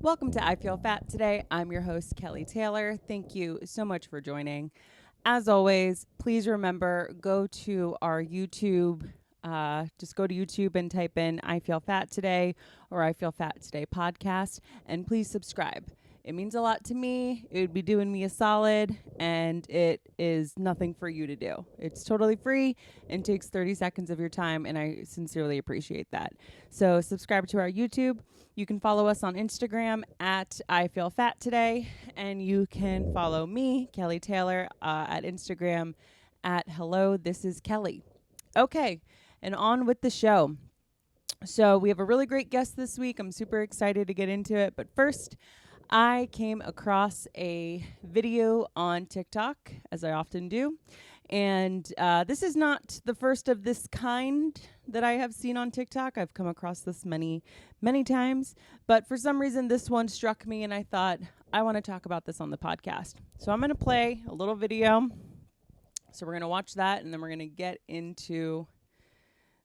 Welcome to I Feel Fat Today. I'm your host, Kelly Taylor. Thank you so much for joining. As always, please remember, go to our YouTube. Just go to YouTube and type in I Feel Fat Today or I Feel Fat Today podcast, and please subscribe. It means a lot to me. It would be doing me a solid, and it is nothing for you to do. It's totally free and takes 30 seconds of your time, and I sincerely appreciate that. So subscribe to our YouTube. You can follow us on Instagram at I Feel Fat Today, and you can follow me, Kelly Taylor, at Instagram at Hello, This is Kelly. Okay, and on with the show. So we have a really great guest this week. I'm super excited to get into it. But first, I came across a video on TikTok, as I often do. And this is not the first of this kind that I have seen on TikTok. I've come across this many times. But for some reason, this one struck me, and I thought, I want to talk about this on the podcast. So I'm going to play a little video. So we're going to watch that, and then we're going to get into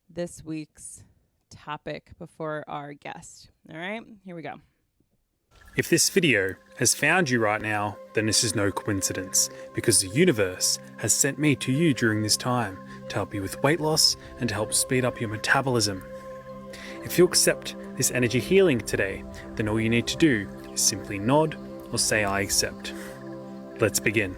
this week's topic before our guest. All right, here we go. If this video has found you right now, then this is no coincidence, because the universe has sent me to you during this time to help you with weight loss and to help speed up your metabolism. If you accept this energy healing today, then all you need to do is simply nod or say I accept. Let's begin.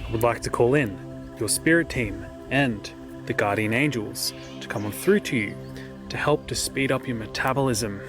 I would like to call in your spirit team and the guardian angels to come on through to you to help to speed up your metabolism.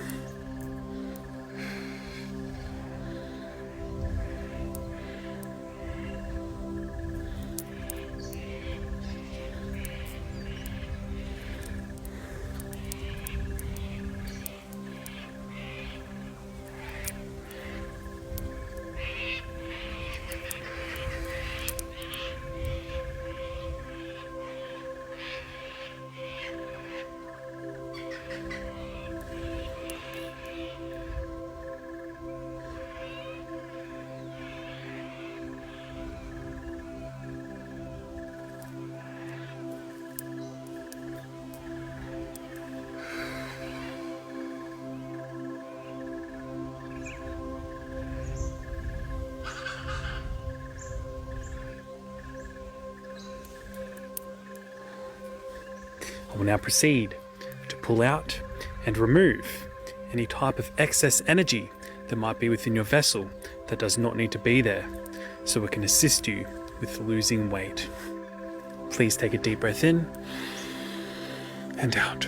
I will now proceed to pull out and remove any type of excess energy that might be within your vessel that does not need to be there, so it can assist you with losing weight. Please take a deep breath in and out.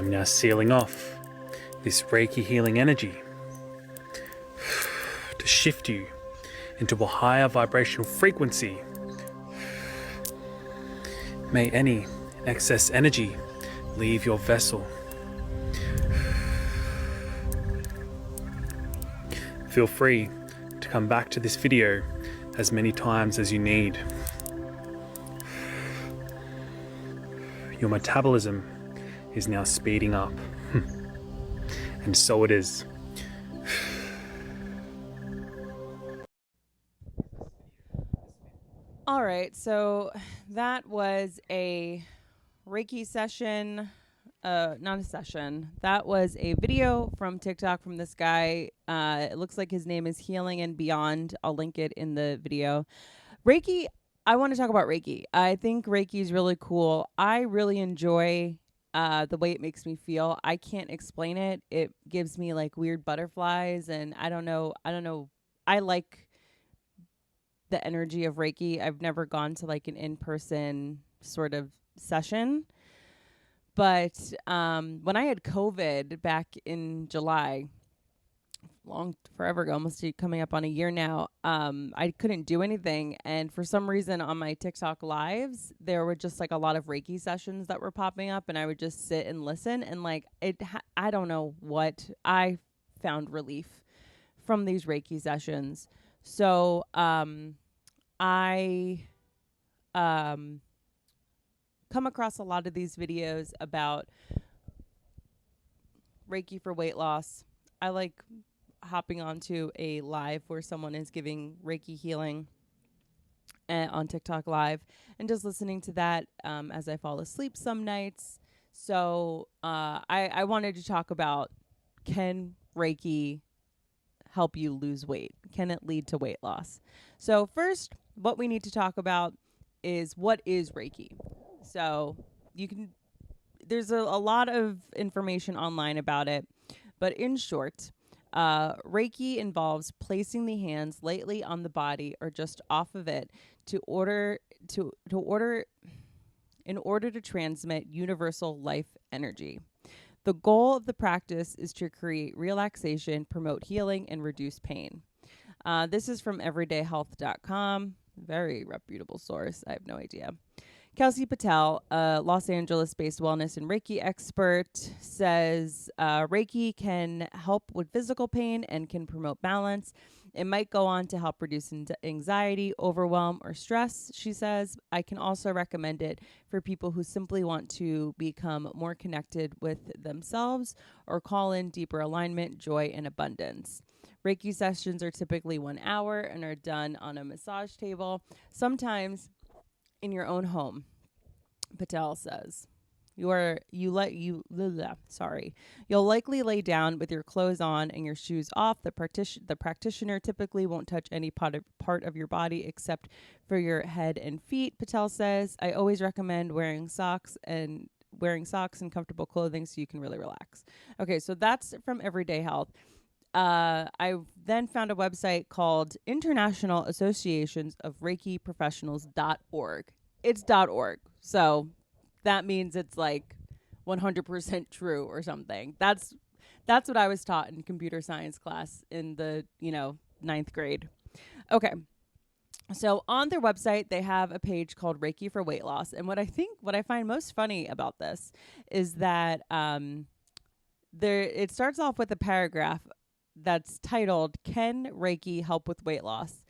I'm now sealing off this Reiki healing energy to shift you into a higher vibrational frequency. May any excess energy leave your vessel. Feel free to come back to this video as many times as you need. Your metabolism is now speeding up, and so it is. All right, so that was a Reiki session. Not a session. That was a video from TikTok from this guy. It looks like his name is Healing and Beyond. I'll link it in the video. Reiki, I want to talk about Reiki. I think Reiki is really cool. I really enjoy the way it makes me feel. I can't explain it. It gives me like weird butterflies, and I don't know. I like the energy of Reiki. I've never gone to like an in-person sort of session. But when I had COVID back in July, forever ago, almost coming up on a year now, I couldn't do anything. And for some reason on my TikTok lives, there were just like a lot of Reiki sessions that were popping up, and I would just sit and listen. And like I don't know what, I found relief from these Reiki sessions. So I come across a lot of these videos about Reiki for weight loss. I like hopping onto a live where someone is giving Reiki healing on TikTok live, and just listening to that as I fall asleep some nights. So I wanted to talk about, can Reiki help you lose weight? Can it lead to weight loss? So first, what we need to talk about is, what is Reiki? So there's a lot of information online about it, but in short, Reiki involves placing the hands lightly on the body or just off of it in order to transmit universal life energy. The goal of the practice is to create relaxation, promote healing, and reduce pain. This is from everydayhealth.com. Very reputable source. I have no idea. Kelsey Patel, a Los Angeles-based wellness and Reiki expert, says Reiki can help with physical pain and can promote balance. It might go on to help reduce anxiety, overwhelm, or stress, she says. I can also recommend it for people who simply want to become more connected with themselves or call in deeper alignment, joy, and abundance. Reiki sessions are typically 1 hour and are done on a massage table, sometimes in your own home. Patel says, you'll likely lay down with your clothes on and your shoes off. The practitioner typically won't touch any part of your body except for your head and feet. Patel says, I always recommend wearing socks and comfortable clothing so you can really relax. Okay, so that's from Everyday Health. I then found a website called International Associations of Reiki Professionals.org. It's .org. So that means it's like 100% true or something. That's what I was taught in computer science class in the, 9th grade. Okay. So on their website, they have a page called Reiki for Weight Loss. And what I find most funny about this is that it starts off with a paragraph that's titled, Can Reiki Help with Weight Loss?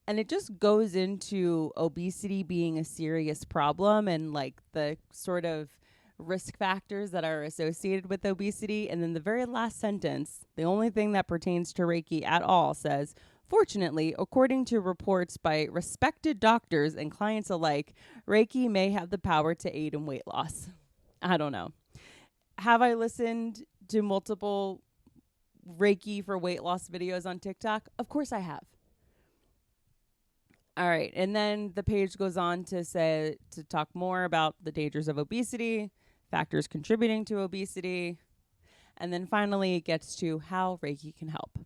And it just goes into obesity being a serious problem and like the sort of risk factors that are associated with obesity. And then the very last sentence, the only thing that pertains to Reiki at all, says, fortunately, according to reports by respected doctors and clients alike, Reiki may have the power to aid in weight loss. I don't know. Have I listened to multiple Reiki for weight loss videos on TikTok? Of course I have. All right. And then the page goes on to talk more about the dangers of obesity, factors contributing to obesity. And then finally, it gets to how Reiki can help.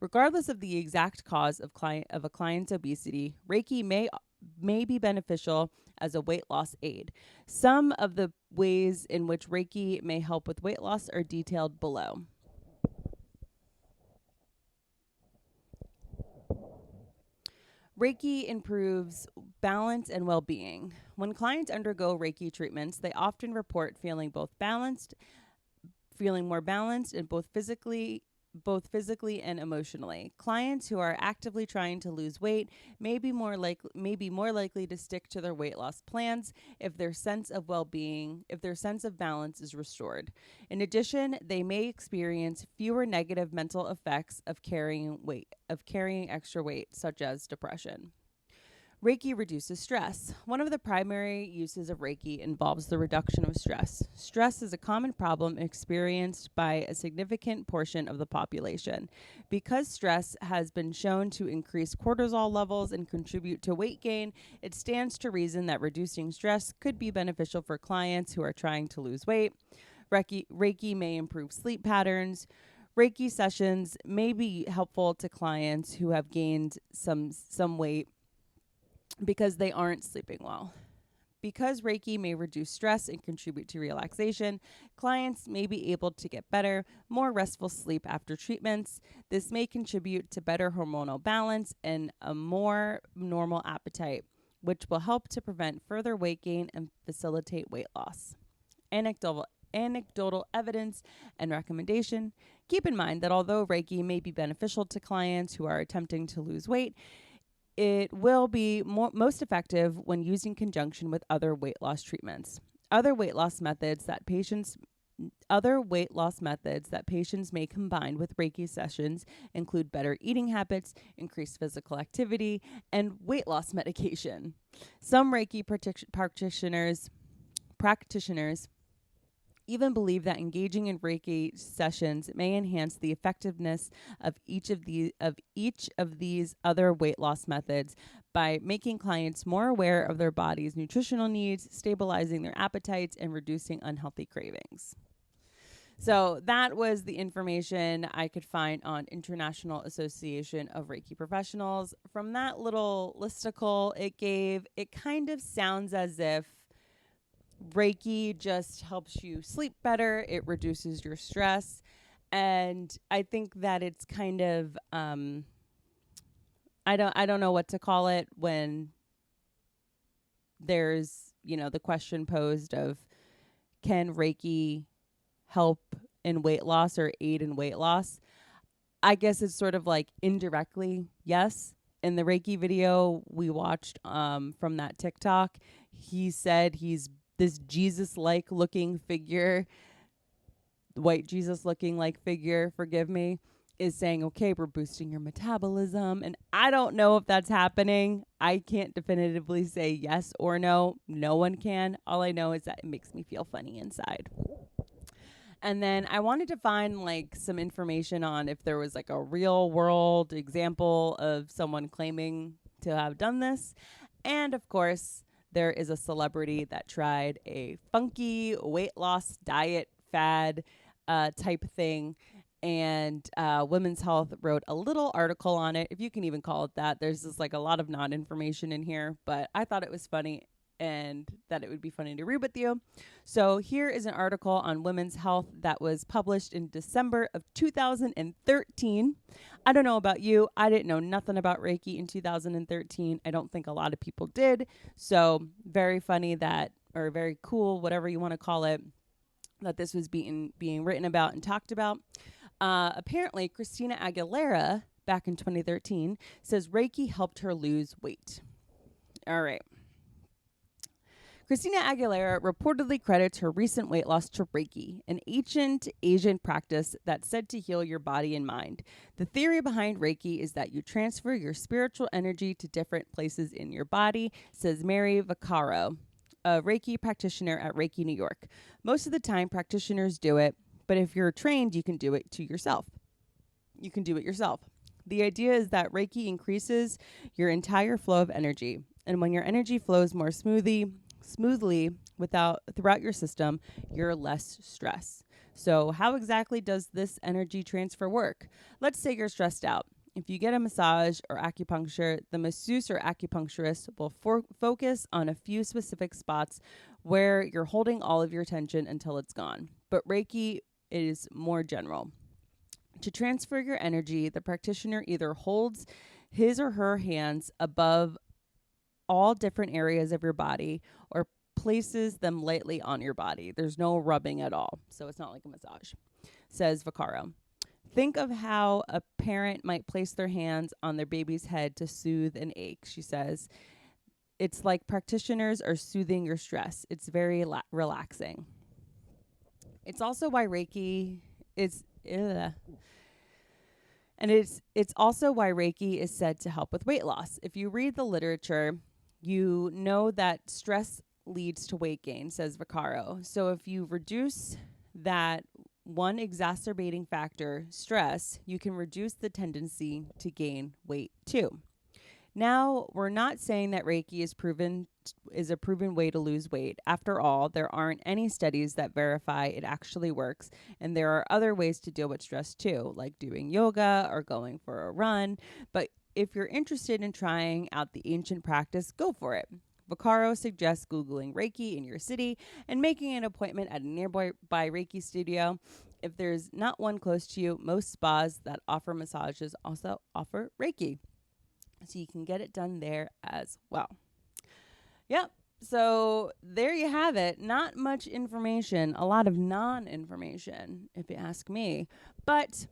Regardless of the exact cause of a client's obesity, Reiki may may be beneficial as a weight loss aid. Some of the ways in which Reiki may help with weight loss are detailed below. Reiki improves balance and well being. When clients undergo Reiki treatments, they often report feeling more balanced and both physically and emotionally. Clients who are actively trying to lose weight may be more likely to stick to their weight loss plans if their sense of balance is restored. In addition, they may experience fewer negative mental effects of carrying extra weight, such as depression. Reiki reduces stress. One of the primary uses of Reiki involves the reduction of stress. Stress is a common problem experienced by a significant portion of the population. Because stress has been shown to increase cortisol levels and contribute to weight gain, it stands to reason that reducing stress could be beneficial for clients who are trying to lose weight. Reiki may improve sleep patterns. Reiki sessions may be helpful to clients who have gained some weight because they aren't sleeping well. Because Reiki may reduce stress and contribute to relaxation, clients may be able to get better, more restful sleep after treatments. This may contribute to better hormonal balance and a more normal appetite, which will help to prevent further weight gain and facilitate weight loss. Anecdotal evidence and recommendation. Keep in mind that although Reiki may be beneficial to clients who are attempting to lose weight, it will be most effective when used in conjunction with other weight loss treatments. Other weight loss methods that patients may combine with Reiki sessions include better eating habits, increased physical activity, and weight loss medication. Some Reiki practitioners even believe that engaging in Reiki sessions may enhance the effectiveness of each of these other weight loss methods by making clients more aware of their body's nutritional needs, stabilizing their appetites, and reducing unhealthy cravings. So that was the information I could find on International Association of Reiki Professionals. From that little listicle it kind of sounds as if Reiki just helps you sleep better. It reduces your stress. And I think that it's kind of I don't know what to call it when there's, the question posed of, can Reiki help in weight loss or aid in weight loss? I guess it's sort of like indirectly, yes. In the Reiki video we watched from that TikTok, he said he's this Jesus-like looking figure, white Jesus-looking like figure, forgive me, is saying, okay, we're boosting your metabolism. And I don't know if that's happening. I can't definitively say yes or no. No one can. All I know is that it makes me feel funny inside. And then I wanted to find some information on if there was a real world example of someone claiming to have done this. And of course, there is a celebrity that tried a funky weight loss diet fad type thing. And Women's Health wrote a little article on it, if you can even call it that. There's just a lot of non-information in here, but I thought it was funny and that it would be funny to read with you. So here is an article on Women's Health that was published in December of 2013. I don't know about you. I didn't know nothing about Reiki in 2013. I don't think a lot of people did. So very funny or very cool, whatever you want to call it, that this was being written about and talked about. Apparently, Christina Aguilera, back in 2013, says Reiki helped her lose weight. All right. Christina Aguilera reportedly credits her recent weight loss to Reiki, an ancient Asian practice that's said to heal your body and mind. The theory behind Reiki is that you transfer your spiritual energy to different places in your body, says Mary Vaccaro, a Reiki practitioner at Reiki New York. Most of the time, practitioners do it, but if you're trained, you can do it yourself. The idea is that Reiki increases your entire flow of energy, and when your energy flows more smoothly throughout your system, you're less stressed. So how exactly does this energy transfer work? Let's say you're stressed out. If you get a massage or acupuncture, the masseuse or acupuncturist will focus on a few specific spots where you're holding all of your attention until it's gone. But Reiki is more general. To transfer your energy, the practitioner either holds his or her hands above all different areas of your body or places them lightly on your body. There's no rubbing at all, so it's not like a massage, says Vaccaro. Think of how a parent might place their hands on their baby's head to soothe an ache, she says. It's like practitioners are soothing your stress. It's very relaxing. It's also why Reiki is... And it's also why Reiki is said to help with weight loss. If you read the literature, you know that stress leads to weight gain, says Vaccaro. So if you reduce that one exacerbating factor, stress, you can reduce the tendency to gain weight too. Now, we're not saying that Reiki is a proven way to lose weight. After all, there aren't any studies that verify it actually works, and there are other ways to deal with stress too, like doing yoga or going for a run. But if you're interested in trying out the ancient practice, go for it. Vaccaro suggests Googling Reiki in your city and making an appointment at a nearby Reiki studio. If there's not one close to you, most spas that offer massages also offer Reiki. So you can get it done there as well. Yep. So there you have it. Not much information, a lot of non-information, if you ask me. But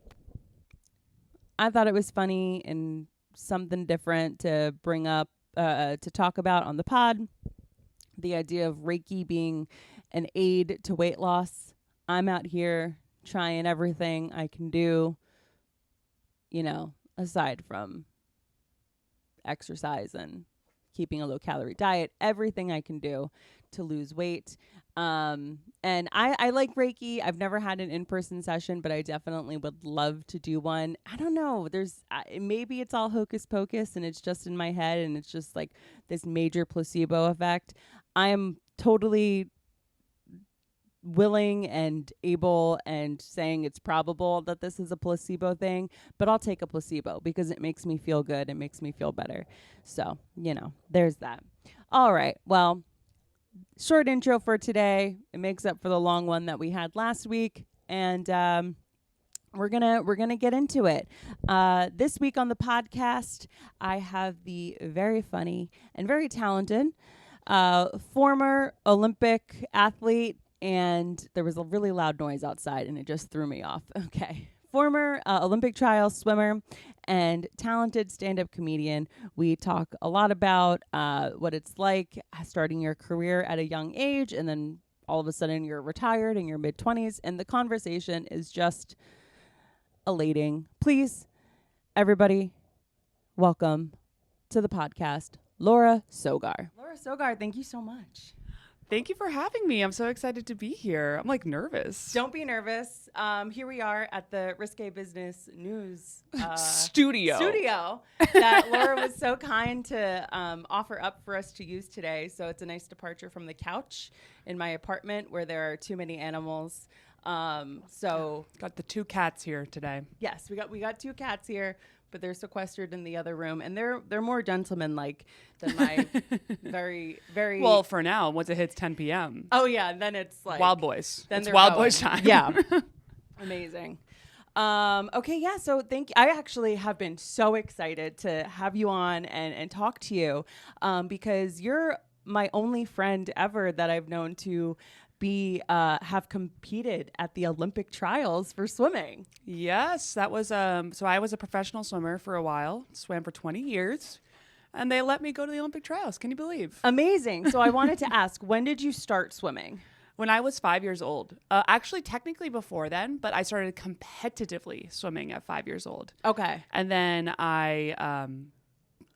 I thought it was funny and something different to bring up, to talk about on the pod. The idea of Reiki being an aid to weight loss. I'm out here trying everything I can do, aside from exercise and keeping a low-calorie diet, everything I can do to lose weight. And I like Reiki. I've never had an in-person session, but I definitely would love to do one. I don't know. Maybe it's all hocus pocus and it's just in my head and it's just like this major placebo effect. I am totally willing and able and saying it's probable that this is a placebo thing, but I'll take a placebo because it makes me feel good. It makes me feel better. So, there's that. All right. Well, short intro for today. It makes up for the long one that we had last week. And, we're gonna get into it. This week on the podcast, I have the very funny and very talented former Olympic athlete. And there was a really loud noise outside, and it just threw me off. Okay. Former Olympic trial swimmer and talented stand-up comedian. We talk a lot about what it's like starting your career at a young age, and then all of a sudden you're retired in your mid-20s, and the conversation is just elating. Please, everybody, welcome to the podcast, Laura Sogar. Laura Sogar, thank you so much. Thank you for having me. I'm so excited to be here. I'm like nervous. Don't be nervous. Here we are at the Risque Business News studio that Laura was so kind to offer up for us to use today. So it's a nice departure from the couch in my apartment where there are too many animals. So got the two cats here today. Yes, we got two cats here, but they're sequestered in the other room, and they're more gentleman-like than my very, very... Well, for now, once it hits 10 p.m. Oh, yeah, and then it's like... Wild Boys. Then it's Wild going. Boys time. Yeah. Amazing. Okay, yeah, so thank you. I actually have been so excited to have you on and talk to you because you're my only friend ever that I've known to have competed at the Olympic trials for swimming. Yes, that was so I was a professional swimmer for a while, swam for 20 years, and they let me go to the Olympic trials. Can you believe? Amazing. So I wanted to ask, when did you start swimming? When I was 5 years old. Actually, technically before then, but I started competitively swimming at 5 years old. Okay. And then I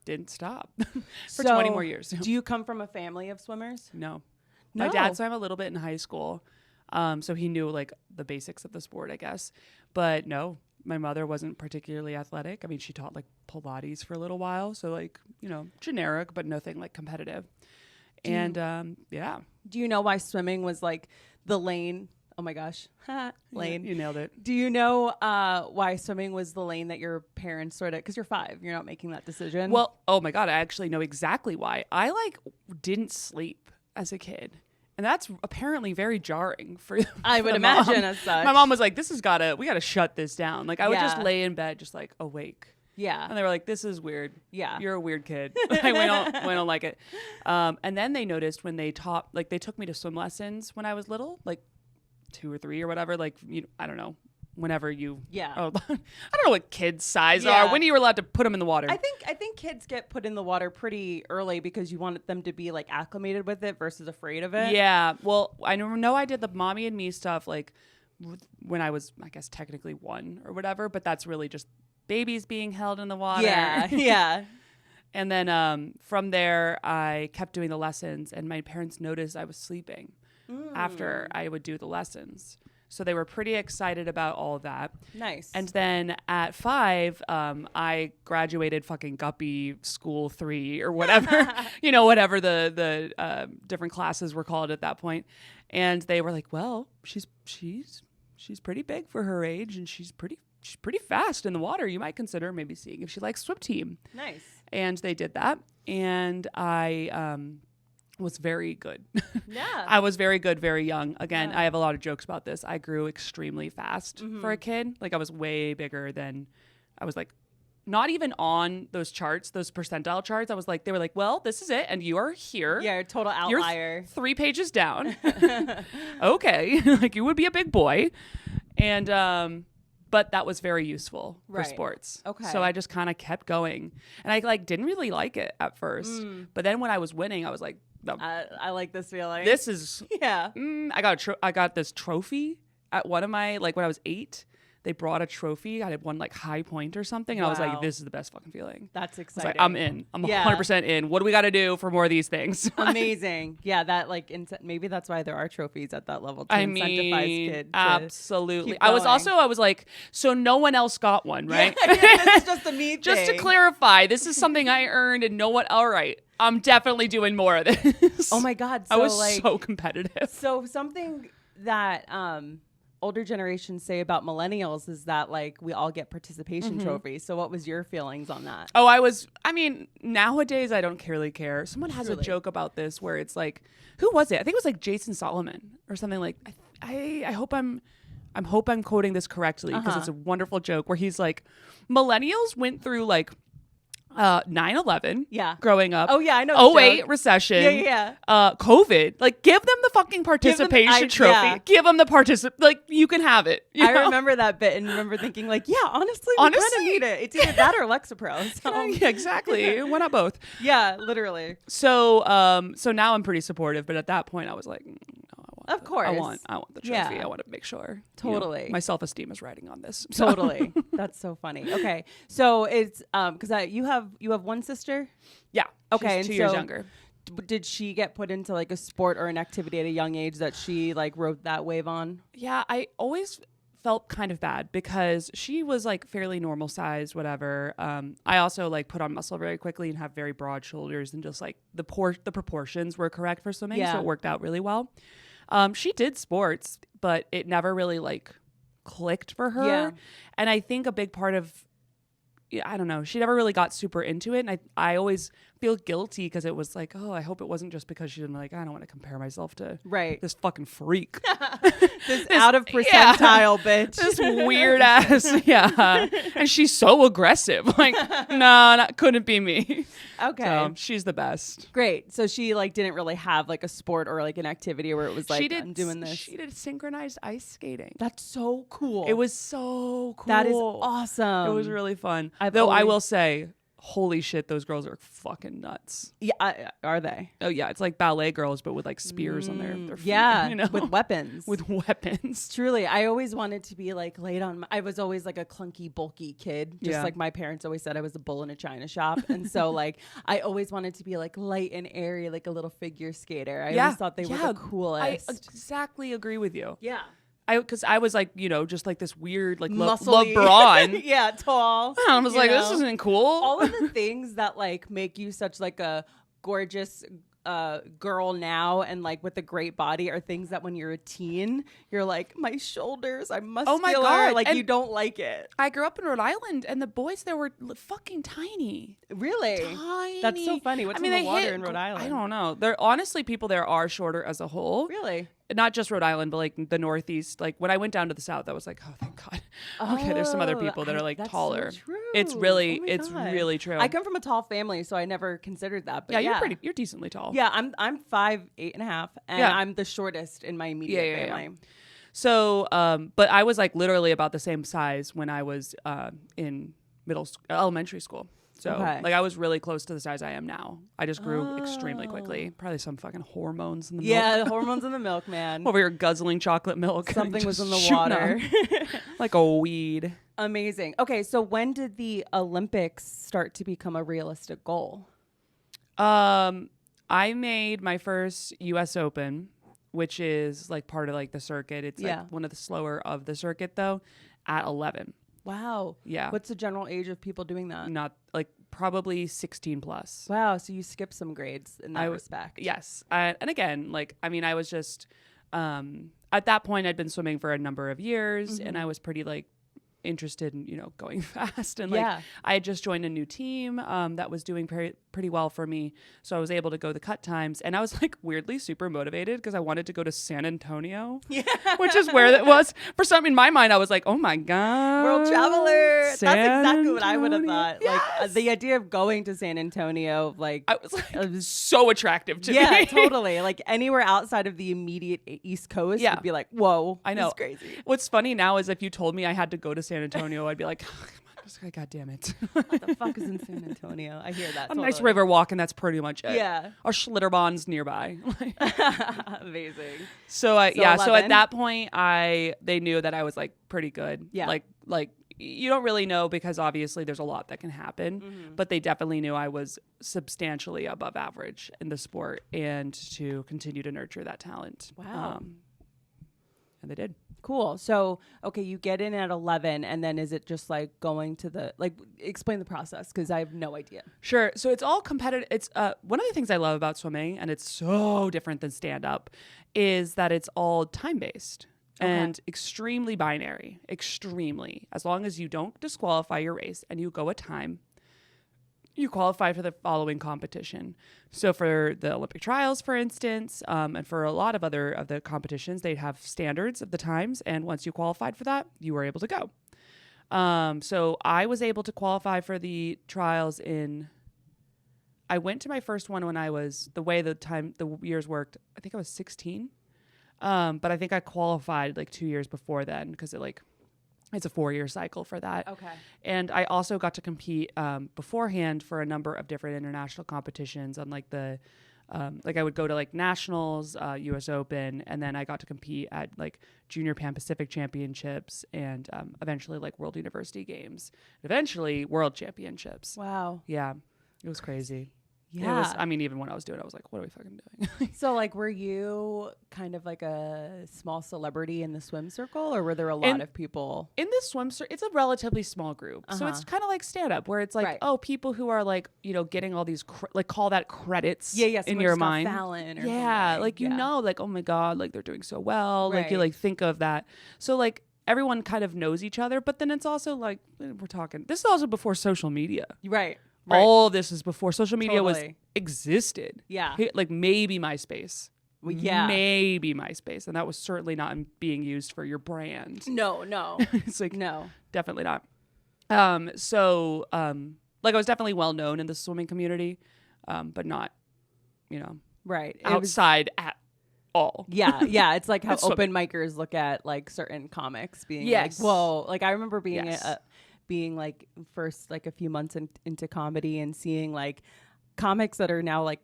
didn't stop for 20 more years. Do you come from a family of swimmers? No. My dad swam a little bit in high school, so he knew like the basics of the sport, I guess. But no, my mother wasn't particularly athletic. I mean, she taught like Pilates for a little while, so like, generic, but nothing like competitive. Yeah. Do you know why swimming was like the lane Oh my gosh. Lane. You nailed it. Do you know why swimming was the lane that your parents sort of, because you're 5, you're not making that decision? Well, oh my God, I actually know exactly why. I like didn't sleep as a kid. And that's apparently very jarring for I would the imagine mom. as such. My mom was like, we gotta shut this down. Like I would just Yeah. lay in bed, just like awake. Yeah. And they were like, this is weird. Yeah. You're a weird kid. Like, we don't like it. And then they noticed when they they took me to swim lessons when I was little, like 2 or 3 or whatever. Like, I don't know, whenever you. Yeah. Oh, I don't know what kids' size Yeah. are. When are you allowed to put them in the water? I think kids get put in the water pretty early because you want them to be like acclimated with it versus afraid of it. Yeah. Well, I know I did the mommy and me stuff like when I was, I guess, technically 1 or whatever, but that's really just babies being held in the water. Yeah. Yeah. And then from there, I kept doing the lessons, and my parents noticed I was sleeping after I would do the lessons. So they were pretty excited about all of that. Nice. And then at 5, I graduated fucking guppy school 3 or whatever, whatever the different classes were called at that point. And they were like, well, she's pretty big for her age, and she's pretty fast in the water. You might consider maybe seeing if she likes swim team. Nice. And they did that. And I was very good. Yeah. I was very good, very young. Again, Yeah. I have a lot of jokes about this. I grew extremely fast for a kid. Like I was way bigger than, I was like, not even on those charts, those percentile charts. I was like, they were like, well, this is it. And you are here. Yeah, total You're outlier. 3 pages down. Okay. Like you would be a big boy. And, but that was very useful for Right. sports. Okay. So I just kind of kept going, and I like didn't really like it at first, but then when I was winning, I was like, no, I like this feeling. this is, Yeah. I got this trophy at one of my, like when I was 8, they brought a trophy. I had won like high point or something. And I was Wow. like, this is the best fucking feeling. That's I was exciting. like, I'm in. I'm Yeah. 100% in. What do we got to do for more of these things? Amazing. Yeah, that like maybe that's why there are trophies at that level to incentivize kids. Absolutely. keep I was going. like, so no one else got one, right? This is just a me Just to thing. clarify, this is something I earned and no one, all right, I'm definitely doing more of this. Oh my God. So I was like, so competitive. So something that older generations say about millennials is that like we all get participation trophies. So what was your feelings on that? Oh, nowadays I don't really care. Someone has Truly. a joke about this where it's like, who was it? I think it was like Jason Solomon or something like, I hope I'm quoting this correctly because it's a wonderful joke where he's like, millennials went through like 9/11 Yeah. growing up. Oh yeah, I know. the 08 joke. recession. Yeah. COVID. Like, give them the fucking participation trophy. yeah. Give them the like, you can have it. you I know? remember that bit and remember thinking like, yeah, honestly, we kind of Honestly. need it. It's either that or Lexapro. So, Yeah, exactly. Why not both? yeah, literally. So, so now I'm pretty supportive, but at that point I was like, no, Of course. I want the trophy. Yeah. I want to make sure. Totally. My self-esteem is riding on this. So. Totally. That's so funny. Okay. So it's because you have one sister. Yeah. Okay, She's and 2 years so- younger. Did she get put into like a sport or an activity at a young age that she like rode that wave on? Yeah, I always felt kind of bad because she was like fairly normal size, whatever. I also like put on muscle very quickly and have very broad shoulders, and just like the proportions were correct for swimming, Yeah. so it worked out really well. She did sports, but it never really like clicked for her. Yeah. And I think a big part of, I don't know, she never really got super into it. And I always feel guilty because it was like, oh, I hope it wasn't just because she didn't like, I don't want to compare myself to Right. this fucking freak. This out of percentile bitch. This weird ass. Yeah. And she's so aggressive. Like, no, couldn't be me. Okay. So she's the best. Great. So she like didn't really have like a sport or like an activity where it was like, I'm doing this. She did synchronized ice skating. That's so cool. It was so cool. That is awesome. It was really fun. I've Though I always- will say, holy shit, those girls are fucking nuts. Yeah. Are they? Oh yeah, it's like ballet girls, but with like spears on their feet. Yeah. You know? With weapons. With weapons. Truly, I always wanted to be like laid on. I was always like a clunky, bulky kid, just Yeah. like my parents always said I was a bull in a china shop, and so like I always wanted to be like light and airy, like a little figure skater. I always thought they were the coolest. I exactly agree with you. Yeah, Because I was like, just like this weird, like muscly, LeBron. yeah, tall. I was you like, this know? isn't cool. All of the things that like make you such like a gorgeous a girl now and like with a great body are things that when you're a teen, you're like, my shoulders, I'm muscular. Oh my God. Like, And you don't like it. I grew up in Rhode Island, and the boys there were fucking tiny. Really? Tiny. That's so funny. What's in the water in Rhode Island? I don't know. There honestly, people there are shorter as a whole. Really? Not just Rhode Island, but like the Northeast. Like when I went down to the South, I was like, oh, thank God. Okay, there's some other people that are like that's taller. So true. It's really, Oh my it's God. really true. I come from a tall family, so I never considered that. But yeah, you're decently tall. Yeah, I'm 5'8.5", and Yeah. I'm the shortest in my immediate family. So, but I was like literally about the same size when I was in elementary school. So like I was really close to the size I am now. I just grew extremely quickly. Probably some fucking hormones in the milk. Yeah, the hormones in the milk, man. Over here guzzling chocolate milk. Something was in the shooting water. like a weed. Amazing. Okay, so when did the Olympics start to become a realistic goal? I made my first U.S. Open, which is like part of like the circuit. It's like one of the slower of the circuit though, at 11. Wow. Yeah. What's the general age of people doing that? Not like probably 16 plus. Wow. So you skipped some grades in that respect. Yes. And again, like, I mean, I was just, at that point I'd been swimming for a number of years and I was pretty like interested in, you know, going fast. And like, I had just joined a new team, that was doing pretty well for me. So I was able to go the cut times and I was like weirdly super motivated because I wanted to go to San Antonio, which is where it was. For some, in my mind, I was like, oh my God. World traveler. That's exactly what I would have Antonio. thought. Like the idea of going to San Antonio, like I was like, so attractive to me. Yeah, totally. Like anywhere outside of the immediate East Coast would be like, whoa, I know. This is crazy. What's funny now is if you told me I had to go to San Antonio, I'd be like, oh, come on, just like, God damn it. What the fuck is in San Antonio? I hear that. A nice river walk, and that's pretty much it. Yeah. Our Schlitterbahn's nearby. Amazing. So at 11? that point, they knew that I was like pretty good. Yeah. Like you don't really know because obviously there's a lot that can happen, but they definitely knew I was substantially above average in the sport and to continue to nurture that talent. Wow. And they did. Cool. So, okay, you get in at 11 and then is it just like going to the, like, explain the process because I have no idea. Sure. So it's all competitive. It's one of the things I love about swimming, and it's so different than stand up, is that it's all time based. And extremely binary, extremely. As long as you don't disqualify your race and you go a time, you qualify for the following competition. So for the Olympic trials, for instance, and for a lot of other of the competitions, they'd have standards of the times. And once you qualified for that, you were able to go. So I was able to qualify for the trials I went to my first one when I was, the way the years worked, I think I was 16. But I think I qualified like 2 years before then because it's a 4-year cycle for that. Okay. And I also got to compete beforehand for a number of different international competitions on like the like I would go to like nationals, US Open, and then I got to compete at like Junior Pan Pacific Championships and eventually like World University Games, eventually World Championships. Wow. Yeah. It was crazy. Yeah. It was, I mean, even when I was doing it, I was like, what are we fucking doing? So, like, were you kind of like a small celebrity in the swim circle, or were there a lot of people? In the swim circle, it's a relatively small group. So it's kind of like stand-up, where it's like, oh, people who are like, you know, getting all these, like, call that credits in your mind. Fallon or like, you know, like, oh my God, like, they're doing so well. Like, you, like, think of that. So, like, everyone kind of knows each other, but then it's also like, we're talking, this is also before social media. Right. All of this is before social media existed. Yeah. Like maybe MySpace. Well, yeah. Maybe MySpace. And that was certainly not being used for your brand. No. It's like, no. Definitely not. Like I was definitely well known in the swimming community, but not, you know, outside at all. Yeah. It's like how open micers look at like certain comics being like, whoa. Like I remember being being like first like a few months into comedy and seeing like comics that are now like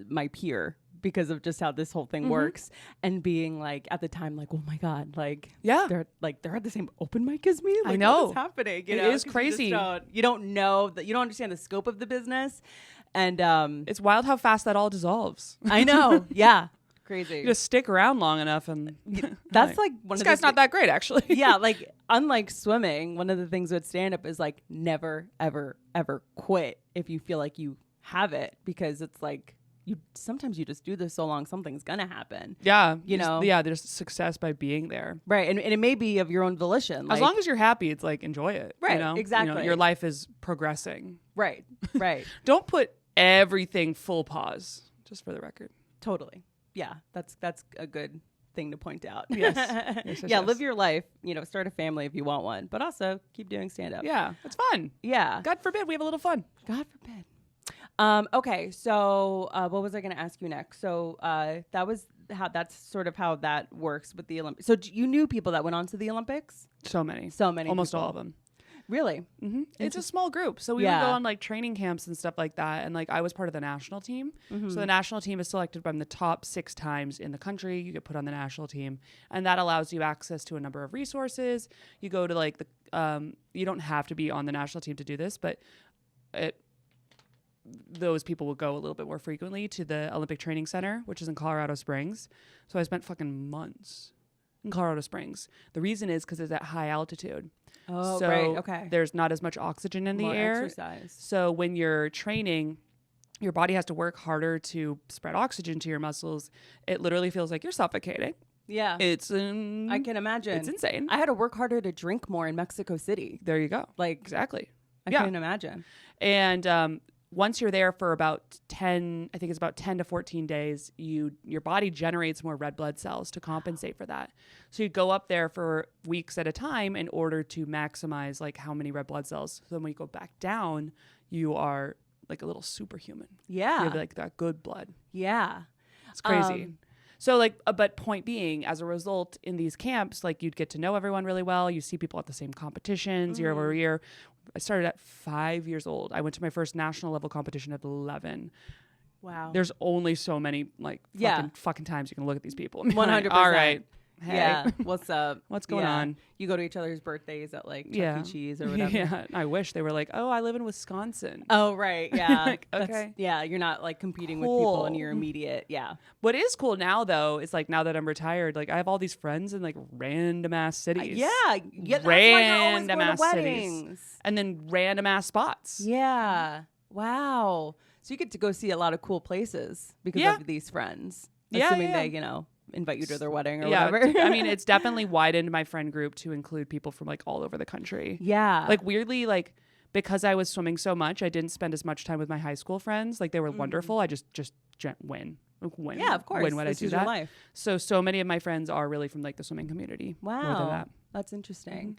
my peer because of just how this whole thing works, and being like at the time like, oh my God, like they're at the same open mic as me. Like, I know what is happening. You it know? is crazy. You don't know that, you don't understand the scope of the business, and it's wild how fast that all dissolves. I know. Yeah. Crazy. You just stick around long enough and that's like one this of guy's not that great actually. Yeah, like unlike swimming, one of the things with stand up is like never ever ever quit if you feel like you have it, because it's like sometimes you just do this so long, something's going to happen. Yeah. You know? Yeah. There's success by being there. Right. And it may be of your own volition. As long as you're happy, it's like, enjoy it. Right, You know? exactly. Your life is progressing. Right. Right. Don't put everything full pause, just for the record. Totally. Yeah. That's a good thing to point out. Yes. Yeah. Live your life, start a family if you want one, but also keep doing stand-up. Yeah. It's fun. Yeah. God forbid we have a little fun. God forbid. Okay. So, what was I going to ask you next? So, that's sort of how that works with the Olympics. So you knew people that went on to the Olympics? So many. Almost people. all of them. Really? Mm-hmm. It's a small group. So we would go on like training camps and stuff like that. And like I was part of the national team. Mm-hmm. So the national team is selected from the top 6 times in the country. You get put on the national team. And that allows you access to a number of resources. You go to like you don't have to be on the national team to do this, but those people will go a little bit more frequently to the Olympic Training Center, which is in Colorado Springs. So I spent fucking months in Colorado Springs. The reason is because it's at high altitude. Oh, so right. Okay. There's not as much oxygen in the air. Exercise. So when you're training, your body has to work harder to spread oxygen to your muscles. It literally feels like you're suffocating. Yeah. I can imagine. It's insane. I had to work harder to drink more in Mexico City. There you go. Like, exactly. I couldn't imagine. And once you're there for about 10 to 14 days, your body generates more red blood cells to compensate for that. So you go up there for weeks at a time in order to maximize like how many red blood cells. So then when you go back down, you are like a little superhuman. Yeah. You have like that good blood. Yeah. It's crazy. So like, but point being, as a result in these camps, like you'd get to know everyone really well. You see people at the same competitions year over year. I started at 5 years old. I went to my first national level competition at 11. Wow. There's only so many like fucking times you can look at these people. 100%. All right. Hey. Yeah. What's up? What's going on? You go to each other's birthdays at like Chuck E. Cheese or whatever. Yeah. I wish they were like, oh, I live in Wisconsin. Oh, right. Yeah. Like, okay. Yeah. You're not like competing with people in your immediate. Yeah. What is cool now though is like now that I'm retired, like I have all these friends in like random ass cities. Yeah. That's random why you're always ass going to cities. weddings. And then random ass spots. Yeah. Wow. So you get to go see a lot of cool places because of these friends. Assuming they, invite you to their wedding or whatever. I mean, it's definitely widened my friend group to include people from like all over the country. Yeah. Like weirdly, like because I was swimming so much, I didn't spend as much time with my high school friends. Like they were wonderful. I just win. Yeah, of course. When would I do that? Life. So many of my friends are really from like the swimming community. Wow. More than that. That's interesting.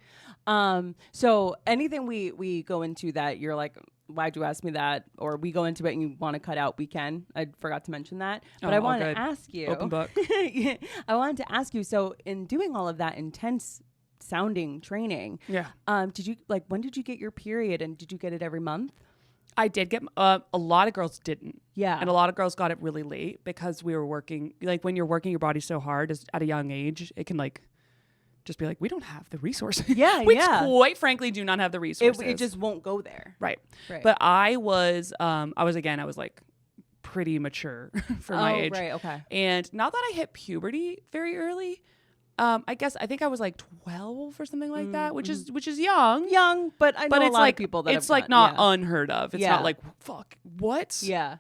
So anything we go into that you're like, why'd you ask me that? Or we go into it and you want to cut out, we can. I forgot to mention that. But I wanted to ask you. Open book. I wanted to ask you, so in doing all of that intense sounding training, did you when did you get your period and did you get it every month? I did get a lot of girls didn't. Yeah. And a lot of girls got it really late because we were working. Like when you're working your body so hard at a young age, it can like just be like, we don't have the resources. Yeah. We quite frankly do not have the resources. It just won't go there. Right. But I was like pretty mature for my age. Right. Okay. And not that I hit puberty very early. I think I was like 12 or something like that, which is young. Young, but I know a lot of people that it's like not unheard of. It's not like fuck what? Yeah.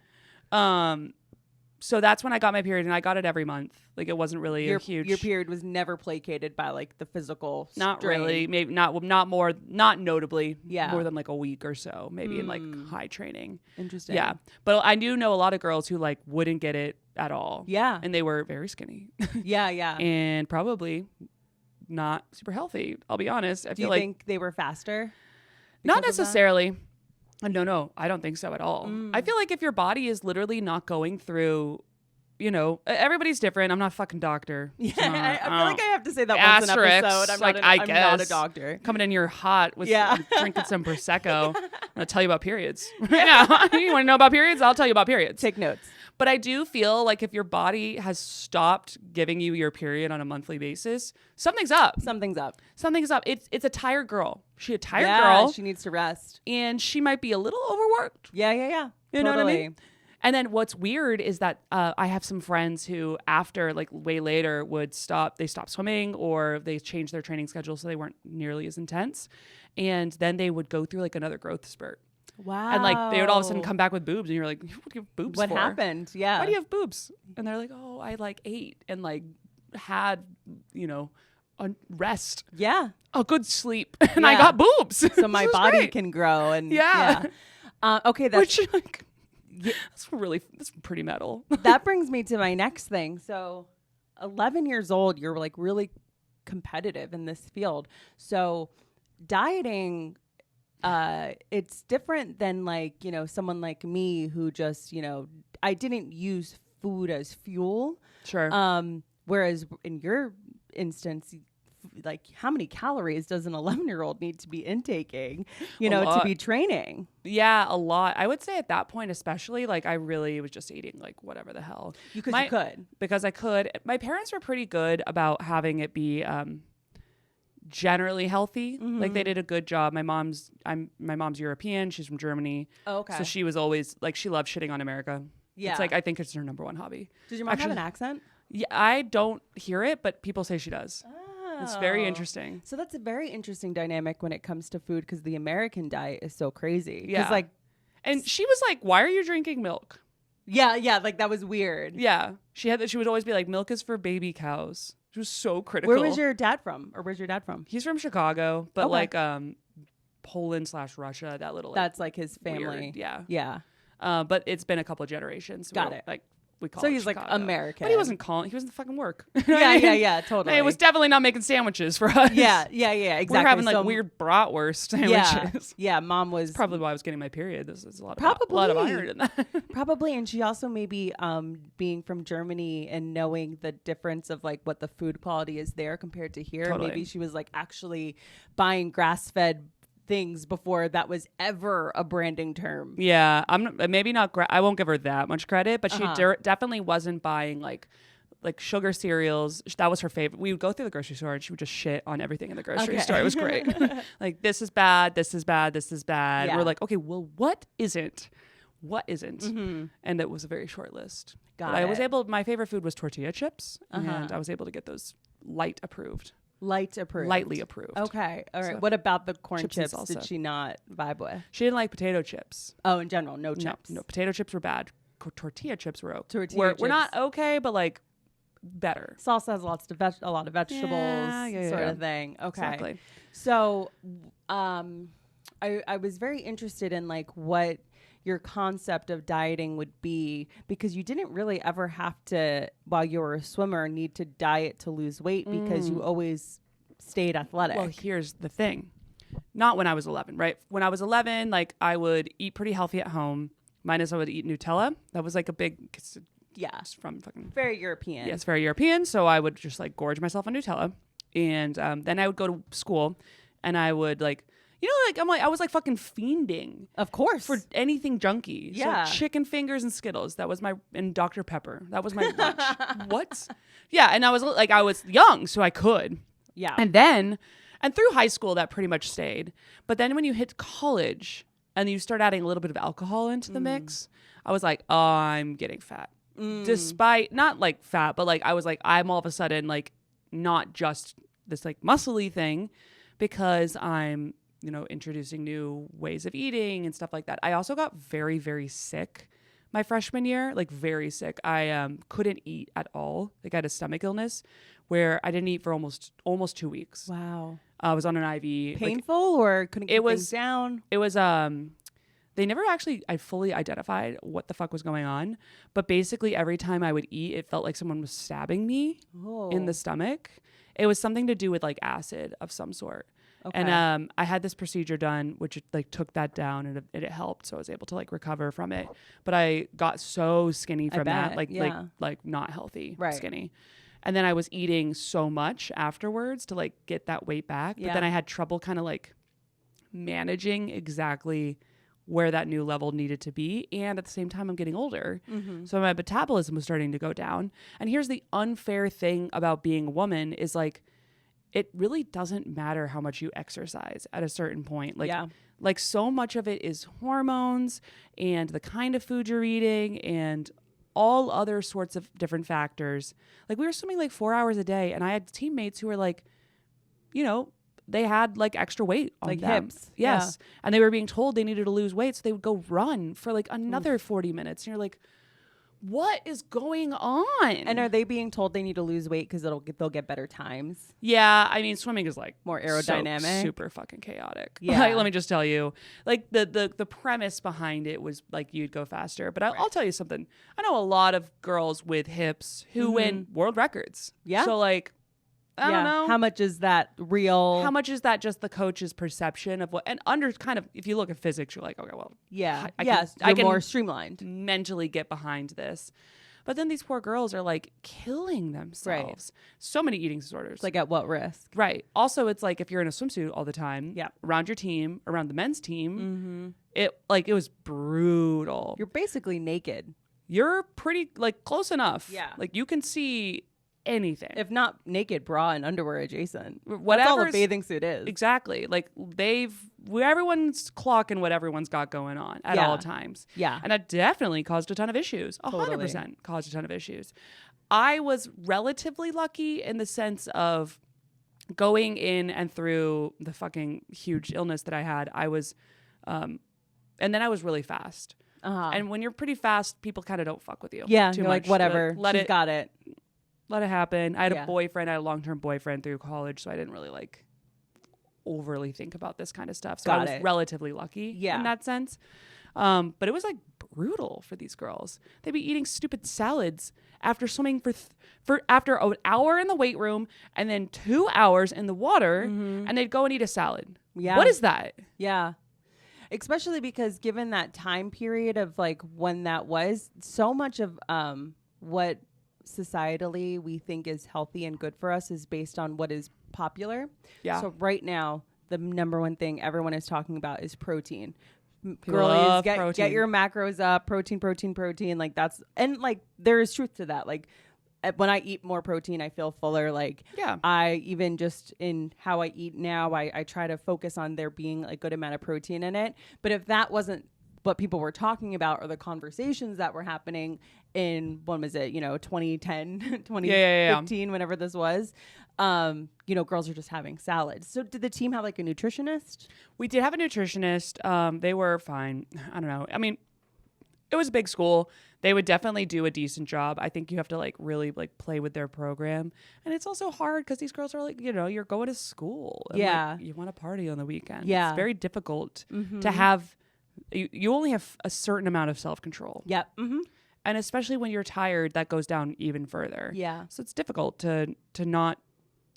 So that's when I got my period, and I got it every month. Like it wasn't really your huge. Your period was never placated by like the physical. Not strain. really. Maybe not more. Not notably. Yeah. More than like a week or so. Maybe in like high training. Interesting. Yeah. But I do know a lot of girls who like wouldn't get it at all. Yeah. And they were very skinny. Yeah. And probably not super healthy. I'll be honest. Do you think they were faster? Not necessarily. No, I don't think so at all. I feel like if your body is literally not going through, everybody's different. I'm not a fucking doctor. Yeah, I feel like I have to say that once an episode. I'm not a doctor. Coming in here hot with drinking some Prosecco. I'm going to tell you about periods. You want to know about periods? I'll tell you about periods. Take notes. But I do feel like if your body has stopped giving you your period on a monthly basis, something's up. Something's up. It's a tired girl. She's a tired girl. She needs to rest. And she might be a little overworked. Yeah. You know what I mean? And then what's weird is that I have some friends who after like way later would stop swimming or they changed their training schedule so they weren't nearly as intense. And then they would go through like another growth spurt. Wow. And like they would all of a sudden come back with boobs, and you're like, what do you have boobs What for? happened? Yeah. Why do you have boobs? And they're like, oh, I like ate and like had, a rest, a good sleep, and I got boobs. So my body can grow. And okay. That's that's pretty metal. That brings me to my next thing. So 11 years old, you're like really competitive in this field. So dieting, it's different than like, someone like me who just, I didn't use food as fuel. Sure. Whereas in your instance, like how many calories does an 11-year-old need to be intaking, to be training? Yeah, a lot. I would say at that point, especially, like I really was just eating like whatever the hell. Because I could. My parents were pretty good about having it be generally healthy. Mm-hmm. Like they did a good job. My mom's European. She's from Germany. Oh, okay. So she was always like, she loved shitting on America. Yeah. It's like, I think it's her number one hobby. Does your mom have an accent? Yeah, I don't hear it, but people say she does. It's very interesting. So that's a very interesting dynamic when it comes to food, because the American diet is so crazy. Yeah. And she was like, why are you drinking milk? Yeah. Like that was weird. Yeah. She would always be like, milk is for baby cows. She was so critical. Where was your dad from? Or where's your dad from? He's from Chicago, but like Poland/Russia, that little. That's like his family. Weird. Yeah. Yeah. But it's been a couple of generations. Got it. Like we call so it he's Chicago. like American. But he wasn't fucking work. Yeah, totally. It was definitely not making sandwiches for us. Yeah, exactly. We were having like weird bratwurst sandwiches. Yeah, mom was. That's probably why I was getting my period. This is a lot of iron in that. Probably, and she also maybe being from Germany and knowing the difference of like what the food quality is there compared to here. Totally. Maybe she was like actually buying grass-fed things before that was ever a branding term. Yeah, I'm maybe not. I won't give her that much credit, but she definitely wasn't buying like sugar cereals. That was her favorite. We would go through the grocery store and she would just shit on everything in the grocery store. It was great. Like, this is bad. This is bad. This is bad. Yeah. We're like, okay, well, what isn't? What isn't? Mm-hmm. And it was a very short list. I was able. My favorite food was tortilla chips, and I was able to get those lightly approved. Okay. All right. So, what about the corn chips also. did she not vibe with? She didn't like potato chips. Oh, in general, no chips. No, potato chips were bad. Tortilla chips were okay. We're not okay, but like better. Salsa has a lot of vegetables, sort of thing. Okay. Exactly. So, I was very interested in like what your concept of dieting would be, because you didn't really ever have to, while you were a swimmer, need to diet to lose weight because you always stayed athletic. Well, here's the thing. Not when I was 11, right? When I was 11, like I would eat pretty healthy at home. Minus I would eat Nutella. That was like a big, it's from fucking very European. Yeah, it's very European. So I would just like gorge myself on Nutella. And then I would go to school and I would like, I was like fucking fiending. Of course. For anything junky. Yeah. So chicken fingers and Skittles. That was and Dr. Pepper. That was my lunch. What? Yeah. And I was young, so I could. Yeah. And through high school, that pretty much stayed. But then when you hit college and you start adding a little bit of alcohol into the mix, I was like, oh, I'm getting fat. Despite, not like fat, but like I was like, I'm all of a sudden like not just this like muscly thing, because I'm, introducing new ways of eating and stuff like that. I also got very, very sick my freshman year, like very sick. I couldn't eat at all. Like I had a stomach illness where I didn't eat for almost 2 weeks. Wow. I was on an IV. Painful or couldn't keep things down? It was, they never actually, I fully identified what the fuck was going on. But basically every time I would eat, it felt like someone was stabbing me in the stomach. It was something to do with like acid of some sort. Okay. And I had this procedure done, which like took that down, and it helped. So I was able to like recover from it. But I got so skinny from that, like not healthy, skinny. And then I was eating so much afterwards to like get that weight back. But then I had trouble kind of like managing exactly where that new level needed to be. And at the same time, I'm getting older. Mm-hmm. So my metabolism was starting to go down. And here's the unfair thing about being a woman is like, it really doesn't matter how much you exercise at a certain point. Like so much of it is hormones and the kind of food you're eating and all other sorts of different factors. Like we were swimming like 4 hours a day, and I had teammates who were like, they had like extra weight on like them. hips. Yes. And they were being told they needed to lose weight. So they would go run for like another 40 minutes. And you're like, what is going on? And are they being told they need to lose weight because they'll get better times? Yeah, I mean, swimming is like more aerodynamic, super fucking chaotic. Yeah, like, let me just tell you, like the premise behind it was like you'd go faster. But I'll tell you something. I know a lot of girls with hips who win world records. Yeah. So like, I don't know. How much is that real? How much is that just the coach's perception of what? And under kind of, if you look at physics, you're like, okay, well, I can more streamlined, mentally get behind this. But then these poor girls are like killing themselves. Right. So many eating disorders. Like at what risk? Right. Also, it's like if you're in a swimsuit all the time, around your team, around the men's team, it was brutal. You're basically naked. You're pretty like close enough. Yeah. Like you can see anything, if not naked, bra and underwear adjacent. Whatever. That's all a bathing suit is. Exactly. Like everyone's clocking what everyone's got going on at all times. Yeah. And that definitely caused a ton of issues. 100% caused a ton of issues. I was relatively lucky in the sense of going in and through the fucking huge illness that I had. I was, and then I was really fast. And when you're pretty fast, people kind of don't fuck with you. Yeah. Too you're much. like, whatever. She's got it. Let it happen. I had a boyfriend. I had a long-term boyfriend through college, so I didn't really like overly think about this kind of stuff. So I was relatively lucky in that sense. But it was like brutal for these girls. They'd be eating stupid salads after swimming for after an hour in the weight room and then 2 hours in the water, and they'd go and eat a salad. Yeah. What is that? Yeah. Especially because given that time period of like when that was, so much of what societally we think is healthy and good for us is based on what is popular. Yeah. So right now, the number one thing everyone is talking about is protein. Girlies, get your macros up, protein. Like that's, and like there is truth to that. Like when I eat more protein, I feel fuller. Like I even just in how I eat now, I try to focus on there being a good amount of protein in it. But if that wasn't what people were talking about or the conversations that were happening in, when was it, 2010, 2015, whenever this was, girls are just having salads. So did the team have like a nutritionist? We did have a nutritionist. They were fine. I don't know. I mean, it was a big school. They would definitely do a decent job. I think you have to like really like play with their program. And it's also hard because these girls are like, you're going to school. And, like, you want to party on the weekend. Yeah. It's very difficult to have. You only have a certain amount of self-control. Yep. Mm-hmm. And especially when you're tired, that goes down even further. Yeah. So it's difficult to not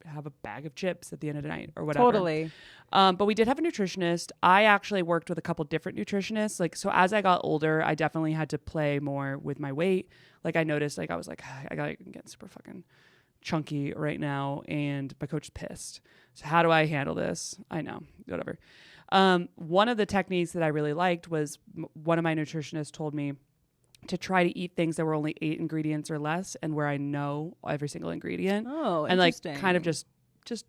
have a bag of chips at the end of the night or whatever. Totally. But we did have a nutritionist. I actually worked with a couple different nutritionists. Like, so as I got older, I definitely had to play more with my weight. Like I noticed, like I was like, I gotta get super fucking chunky right now. And my coach is pissed. So how do I handle this? I know, whatever. One of the techniques that I really liked was one of my nutritionists told me to try to eat things that were only 8 ingredients or less, and where I know every single ingredient. Oh, and like kind of just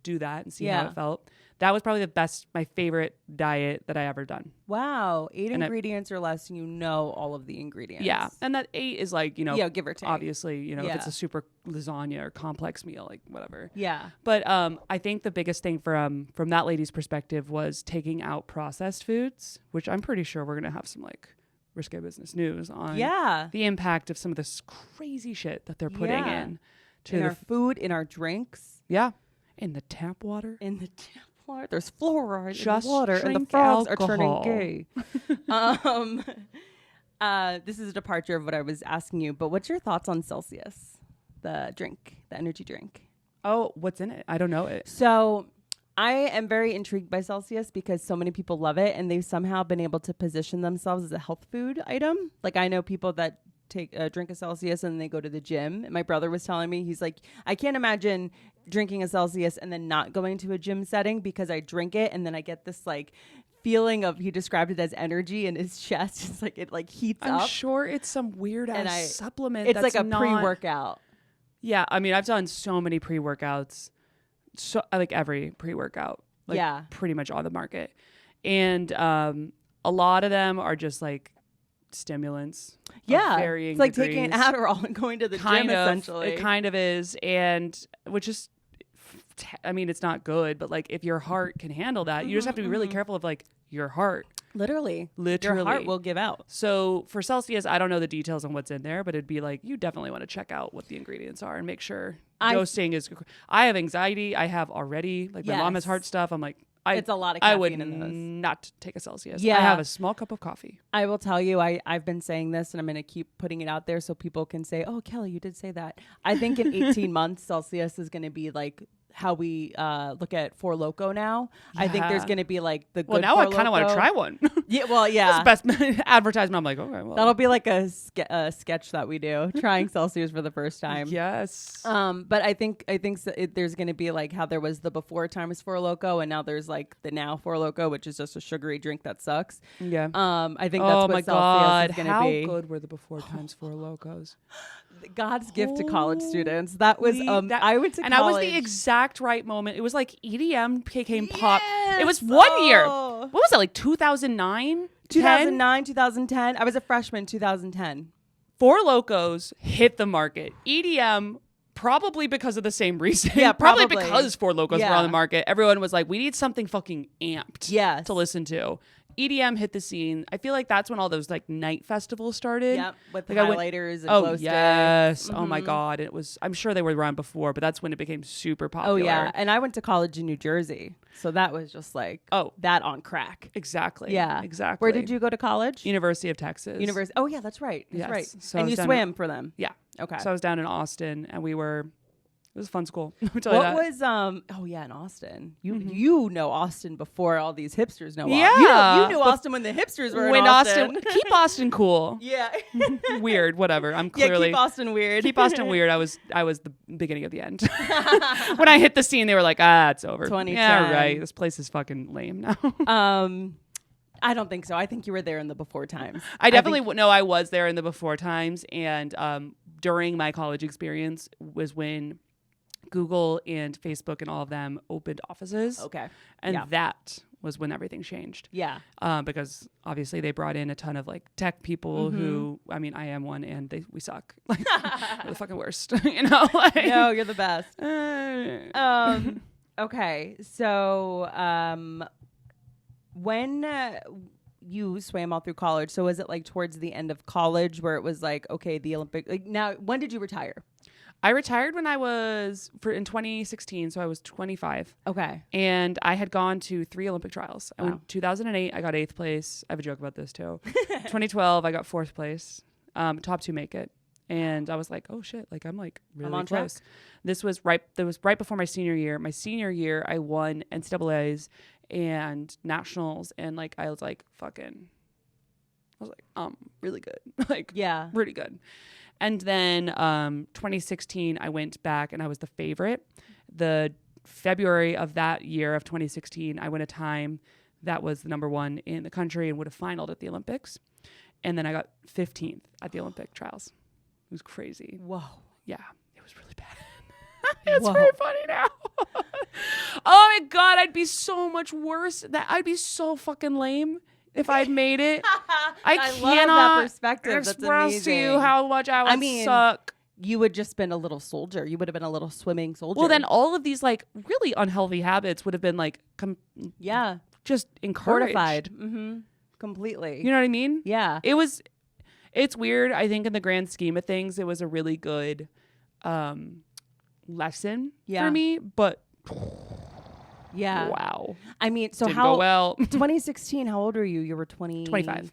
do that and see how it felt. That was probably my favorite diet that I ever done. Wow. 8 ingredients or less, and all of the ingredients. Yeah. And that 8 is like, give or take. Obviously, if it's a super lasagna or complex meal, like whatever. Yeah. But I think the biggest thing from that lady's perspective was taking out processed foods, which I'm pretty sure we're going to have some like Risque Business news on the impact of some of this crazy shit that they're putting in our food, in our drinks. Yeah. In the tap water. There's fluoride in the water, and the frogs are turning gay. This is a departure of what I was asking you, but what's your thoughts on Celsius, the energy drink? Oh, what's in it? I don't know it. So I am very intrigued by Celsius because so many people love it, and they've somehow been able to position themselves as a health food item. Like I know people that drink a Celsius and they go to the gym. And my brother was telling me, he's like, I can't imagine drinking a Celsius and then not going to a gym setting because I drink it and then I get this like feeling of, he described it as energy in his chest. It's like it like heats up. I'm sure it's some weird ass supplement. It's like a pre-workout. Yeah, I mean, I've done so many pre-workouts, so like every pre-workout, like pretty much on the market, and a lot of them are just like stimulants. Yeah, it's like taking an Adderall and going to the gym essentially. It kind of is, and which is I mean, it's not good, but like if your heart can handle that, you just have to be really careful of like your heart. Literally. Literally. Your heart will give out. So for Celsius, I don't know the details on what's in there, but it'd be like, you definitely want to check out what the ingredients are and make sure dosing is. I have anxiety. I have already, like my mom has heart stuff. I'm like, it's a lot of caffeine I would in those. not take a Celsius. Yeah. I have a small cup of coffee. I will tell you, I've been saying this and I'm going to keep putting it out there so people can say, oh, Kelly, you did say that. I think in 18 months, Celsius is going to be like how we look at Four Loko now. I think there's going to be like the good Well, now Four I kind of want to Loko. try one. Yeah, well, yeah. That's the best advertisement. I'm like, okay, well. That'll be like a sketch that we do, trying Celsius for the first time. Yes. But I think there's going to be like how there was the before times Four Loko, and now there's like the now Four Loko, which is just a sugary drink that sucks. Yeah. I think that's what Celsius is going to be. How good were the before times Four Locos? God's gift to college students. That was I went to college. And I was the exact right moment. It was like EDM became pop. It was 1 year. What was it, like 2009? 2009, 2010. I was a freshman 2010. Four Locos hit the market. EDM, probably because of the same reason. Yeah, probably probably. because Four Locos were on the market. Everyone was like, we need something fucking amped to listen to. EDM hit the scene. I feel like that's when all those like night festivals started. Yep, with the like highlighters and glow sticks. Yes. Oh my God. It was, I'm sure they were around before, but that's when it became super popular. Oh yeah. And I went to college in New Jersey. So that was just like that on crack. Exactly. Yeah. Exactly. Where did you go to college? University of Texas. Oh yeah, that's right. That's right. So and you swam for them. Yeah. Okay. So I was down in Austin and it was a fun school. What was oh yeah, in Austin. You know Austin before all these hipsters know Austin. You knew Austin when the hipsters were in Austin. Keep Austin cool. Yeah. Weird, whatever. I'm clearly keep Austin weird. Keep Austin weird. I was the beginning of the end. When I hit the scene, they were like, it's over. 2010. Yeah, right. This place is fucking lame now. I don't think so. I think you were there in the before times. I definitely know I was there in the before times, and during my college experience was when Google and Facebook and all of them opened offices. Okay. And that was when everything changed. Yeah. Because obviously they brought in a ton of like tech people who, I mean, I am one and we suck. Like, we're the fucking worst. You know? Like, no, you're the best. Okay. So when you swam all through college, so was it like towards the end of college where it was like, okay, the Olympic, like now, when did you retire? I retired when I was in 2016, so I was 25. Okay. And I had gone to 3 Olympic trials. Wow. In 2008, I got 8th place. I have a joke about this too. 2012, I got 4th place. Top 2 make it. And I was like, oh shit, like I'm like really on close. track. That was right before my senior year. My senior year, I won NCAAs and nationals, and like I was like, really good. Like, yeah, really good. And then 2016, I went back and I was the favorite. The February of that year of 2016, I went a time that was the number 1 in the country and would have finaled at the Olympics. And then I got 15th at the Olympic trials. It was crazy. Whoa. Yeah, it was really bad. It's very funny now. Oh my God, I'd be so much worse. I'd be so fucking lame if I'd made it. I love cannot that perspective. express to you how much I would suck. You would just been a little soldier. You would have been a little swimming soldier. Well, then all of these like really unhealthy habits would have been like, just encouraged. Fortified. Completely. You know what I mean? Yeah. It's weird. I think in the grand scheme of things, it was a really good lesson for me, but yeah. Wow. I mean, so didn't go well. 2016, how old were you? You were 25.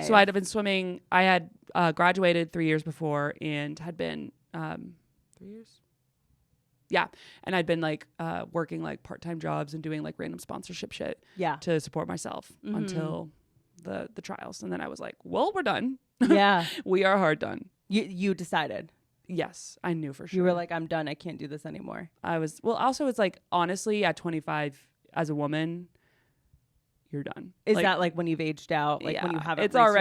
So I'd have been swimming. I had graduated 3 years before and had been 3 years. Yeah. And I'd been like working like part-time jobs and doing like random sponsorship shit to support myself until the trials. And then I was like, well, we're done. Yeah. We are hard done. You decided. Yes, I knew for sure. You were like, I'm done. I can't do this anymore. Also it's like, honestly, at 25 as a woman, you're done. Is that like when you've aged out? Like when you haven't it's right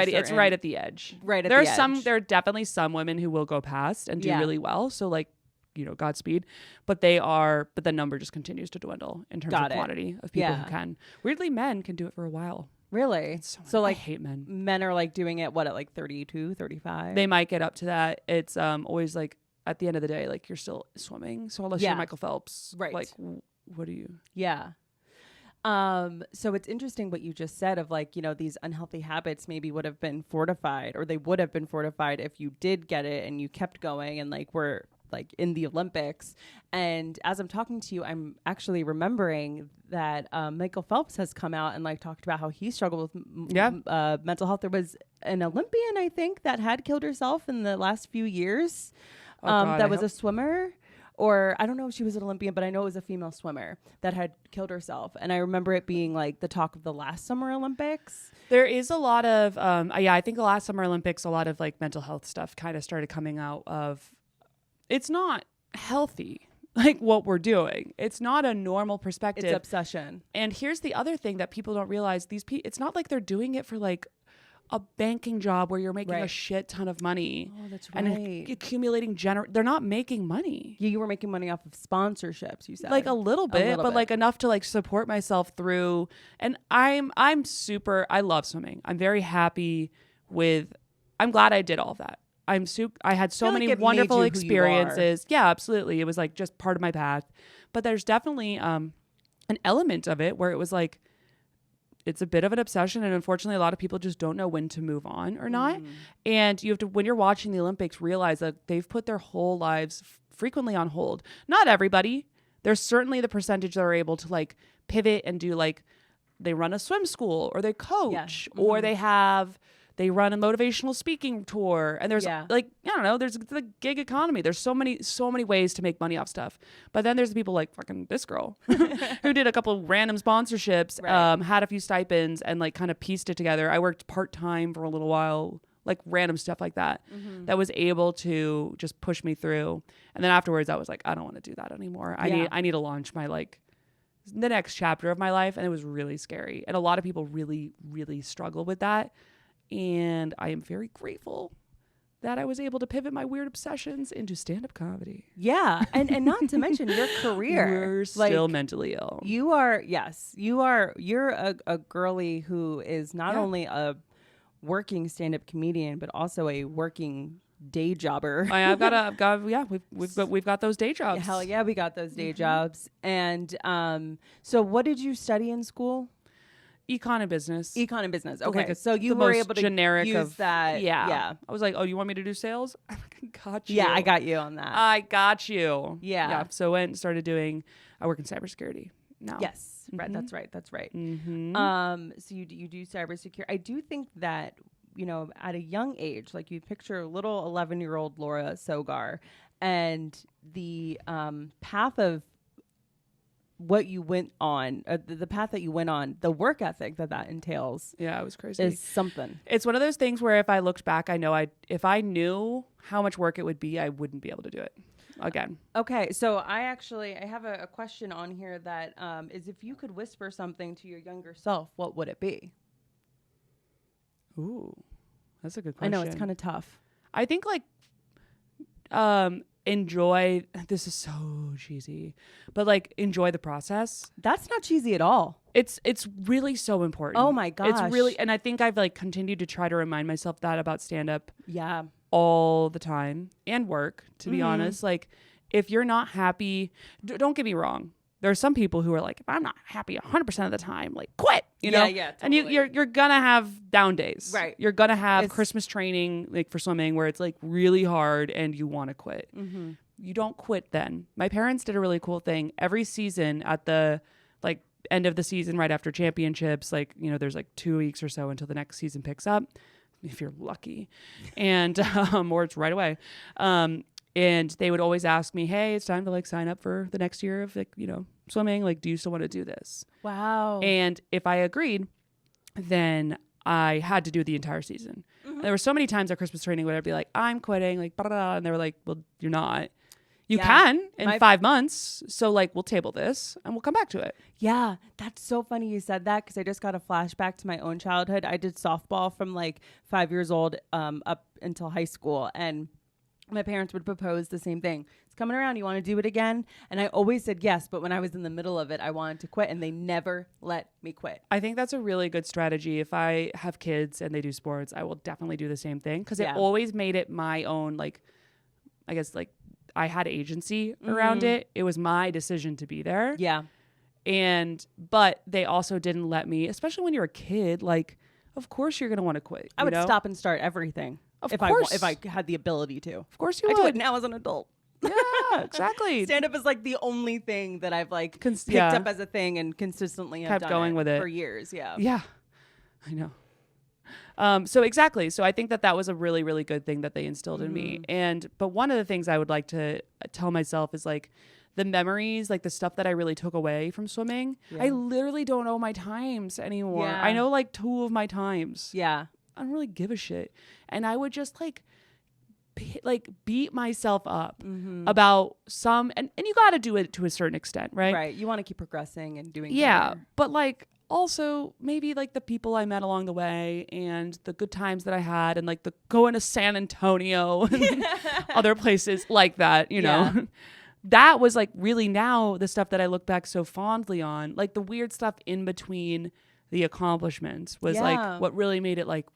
at the edge. Right at the edge. There are definitely some women who will go past and do really well. So like, Godspeed. But the number just continues to dwindle in terms of quantity of people who can. Weirdly, men can do it for a while. Really? So like, I hate men. Men are like doing it, at like 32, 35? They might get up to that. It's always like at the end of the day, like you're still swimming. So unless you're Michael Phelps, right. like what are you? Yeah. So it's interesting what you just said of like, you know, these unhealthy habits maybe would have been fortified, or they would have been fortified if you did get it and you kept going and like were like in the Olympics. And as I'm talking to you, I'm actually remembering that Michael Phelps has come out and like talked about how he struggled with mental health. There was an Olympian, I think, that had killed herself in the last few years. That was a swimmer. Or I don't know if she was an Olympian, but I know it was a female swimmer that had killed herself. And I remember it being like the talk of the last Summer Olympics. There is a lot of, I think the last Summer Olympics, a lot of like mental health stuff kind of started coming out of, it's not healthy, like what we're doing. It's not a normal perspective. It's obsession. And here's the other thing that people don't realize. It's not like they're doing it for like a banking job where you're making a shit ton of money. Oh, that's right. And accumulating they're not making money. You were making money off of sponsorships, you said. Like a little bit, but like enough to like support myself through. And I love swimming. I'm very happy I'm glad I did all of that. I had so many wonderful experiences. Yeah, absolutely. It was like just part of my path. But there's definitely an element of it where it was like, it's a bit of an obsession, and unfortunately a lot of people just don't know when to move on or not. And you have to, when you're watching the Olympics, realize that they've put their whole lives frequently on hold. Not everybody. There's certainly the percentage that are able to like pivot and do like, they run a swim school or they coach or they run a motivational speaking tour. And there's like, I don't know, there's the gig economy. There's so many ways to make money off stuff. But then there's the people like fucking this girl who did a couple of random sponsorships, had a few stipends and like kind of pieced it together. I worked part-time for a little while, like random stuff like that, that was able to just push me through. And then afterwards I was like, I don't want to do that anymore. I need to launch my like the next chapter of my life. And it was really scary. And a lot of people really, really struggle with that. And I am very grateful that I was able to pivot my weird obsessions into stand-up comedy. Yeah. And not to mention your career. You're still mentally ill. You are, you're a girly who is not only a working stand-up comedian, but also a working day jobber. We've got those day jobs. Hell yeah, we got those day jobs. And so what did you study in school? Econ and business. Okay, like so you were able to generic use that. Yeah. I was like, oh, you want me to do sales? I got you. Yeah, I got you on that. I got you. Yeah. So I went and started I work in cybersecurity now. Yes. Right. That's right. So you do cybersecurity. I do think that, you know, at a young age, like you picture little 11-year-old Laura Sogar and the path of what you went on, the path that you went on, the work ethic that entails. Yeah, it was crazy. Is something. It's one of those things where if I looked back, I know if I knew how much work it would be, I wouldn't be able to do it again. Okay, so I have a question on here that is, if you could whisper something to your younger self, what would it be? Ooh, that's a good question. I know it's kind of tough. I think like enjoy, this is so cheesy, but like enjoy the process. That's not cheesy at all. It's really so important. Oh my gosh. It's really, and I think I've like continued to try to remind myself that about stand up. Yeah. All the time, and work, to be honest. Like if you're not happy, don't get me wrong. There are some people who are like, if I'm not happy 100% of the time, like quit, you know? Yeah, totally. And you're gonna have down days. Right. You're gonna have Christmas training, like for swimming, where it's like really hard and you want to quit. Mm-hmm. You don't quit then. My parents did a really cool thing. Every season at the like end of the season, right after championships, like, you know, there's like 2 weeks or so until the next season picks up, if you're lucky. And, or it's right away. And they would always ask me, hey, it's time to like sign up for the next year of like, you know, swimming. Like, do you still want to do this? Wow. And if I agreed, then I had to do the entire season. Mm-hmm. There were so many times at Christmas training where I'd be like, I'm quitting, like, blah, blah, blah. And they were like, well, you're not. You can in 5 months. So like, we'll table this and we'll come back to it. Yeah. That's so funny you said that, because I just got a flashback to my own childhood. I did softball from like 5 years old up until high school. And my parents would propose the same thing. It's coming around. You want to do it again? And I always said yes. But when I was in the middle of it, I wanted to quit, and they never let me quit. I think that's a really good strategy. If I have kids and they do sports, I will definitely do the same thing, because it always made it my own, like, I guess, like I had agency around it. It was my decision to be there. Yeah. But they also didn't let me, especially when you're a kid, like, of course you're going to want to quit. I would stop and start everything. Of course. If I had the ability to. Of course you I would. do it now as an adult. Yeah, exactly. Stand up is like the only thing that I've like picked up as a thing and consistently have kept done going with it for years. Yeah. Yeah, I know. So exactly. So I think that was a really, really good thing that they instilled in me. But one of the things I would like to tell myself is like the memories, like the stuff that I really took away from swimming. Yeah. I literally don't know my times anymore. Yeah. I know like 2 of my times. Yeah. I don't really give a shit. And I would just like beat myself up about some, and you got to do it to a certain extent, right? Right. You want to keep progressing and doing better. But like also maybe like the people I met along the way and the good times that I had and like the going to San Antonio and other places like that, you know, that was like really now the stuff that I look back so fondly on, like the weird stuff in between the accomplishments was like what really made it like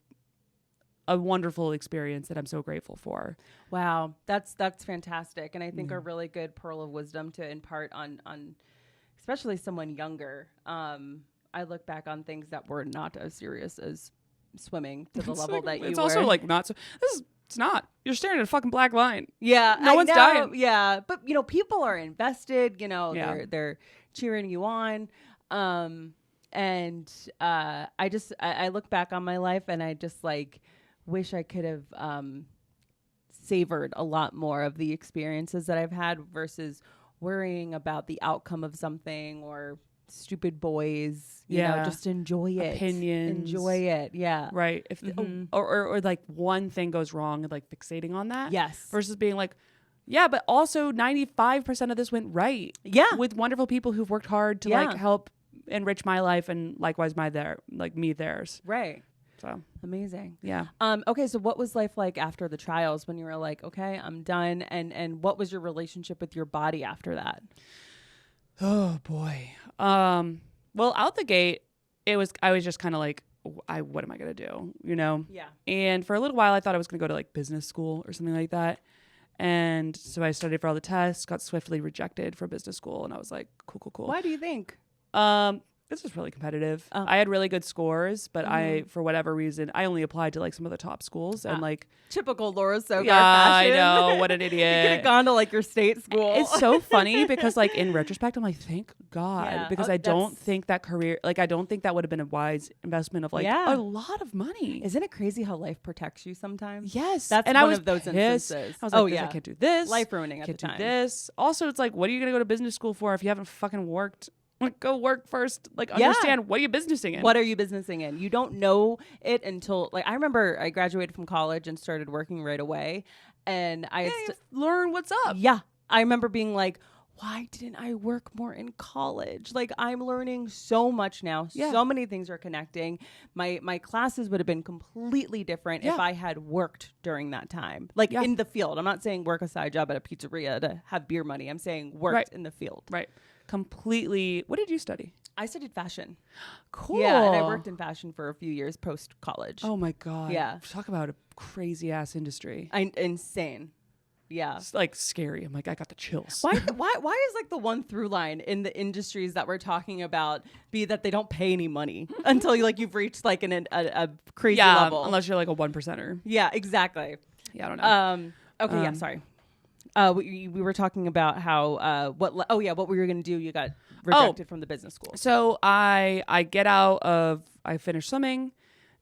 a wonderful experience that I'm so grateful for. Wow. That's fantastic. And I think a really good pearl of wisdom to impart on especially someone younger. I look back on things that were not as serious as swimming to the level that you were. It's also like not so, it's not. You're staring at a fucking black line. Yeah. No one's dying. Yeah. But you know, people are invested, you know, they're cheering you on. I look back on my life and I just like wish I could have savored a lot more of the experiences that I've had versus worrying about the outcome of something or stupid boys, you know, just enjoy it. Opinions. Enjoy it. Yeah. Right. If or like one thing goes wrong and like fixating on that. Yes. Versus being like, yeah, but also 95% of this went right. Yeah. With wonderful people who've worked hard to like help enrich my life and likewise me theirs. Right. So amazing. Yeah. Okay. So what was life like after the trials when you were like, okay, I'm done. And what was your relationship with your body after that? Oh boy. Well, out the gate, I was just kind of like, what am I going to do? You know? Yeah. And for a little while, I thought I was going to go to like business school or something like that. And so I studied for all the tests, got swiftly rejected for business school. And I was like, cool. Why do you think? This was really competitive. I had really good scores, but I, for whatever reason, I only applied to like some of the top schools and like typical Laura Sogar fashion. I know, what an idiot. You could have gone to like your state school. It's so funny because like in retrospect, I'm like, thank God, because I don't think that career, like I don't think that would have been a wise investment of like a lot of money. Isn't it crazy how life protects you sometimes? Yes, that's one of those instances. I was like, I can't do this. Life ruining at the time. Can't do this. Also, it's like, what are you gonna go to business school for if you haven't fucking worked? Like, go work first. Like, understand what are you businessing in? What are you businessing in? You don't know it until, like, I remember I graduated from college and started working right away. And I learn what's up. Yeah. I remember being like, why didn't I work more in college? Like, I'm learning so much now. Yeah. So many things are connecting. My classes would have been completely different if I had worked during that time. Like, in the field. I'm not saying work a side job at a pizzeria to have beer money. I'm saying worked in the field. Right. Completely. What did you study? I studied fashion. Cool. Yeah, and I worked in fashion for a few years post college. Oh my God. Yeah. Talk about a crazy ass industry. Insane. Yeah. It's like scary. I'm like, I got the chills. Why is like the one through line in the industries that we're talking about be that they don't pay any money until you've reached like a crazy level. Unless you're like a 1%er. Yeah, exactly. Yeah, I don't know. Okay, yeah, sorry. We were talking about how what were you going to do? You got rejected from the business school. So I finished swimming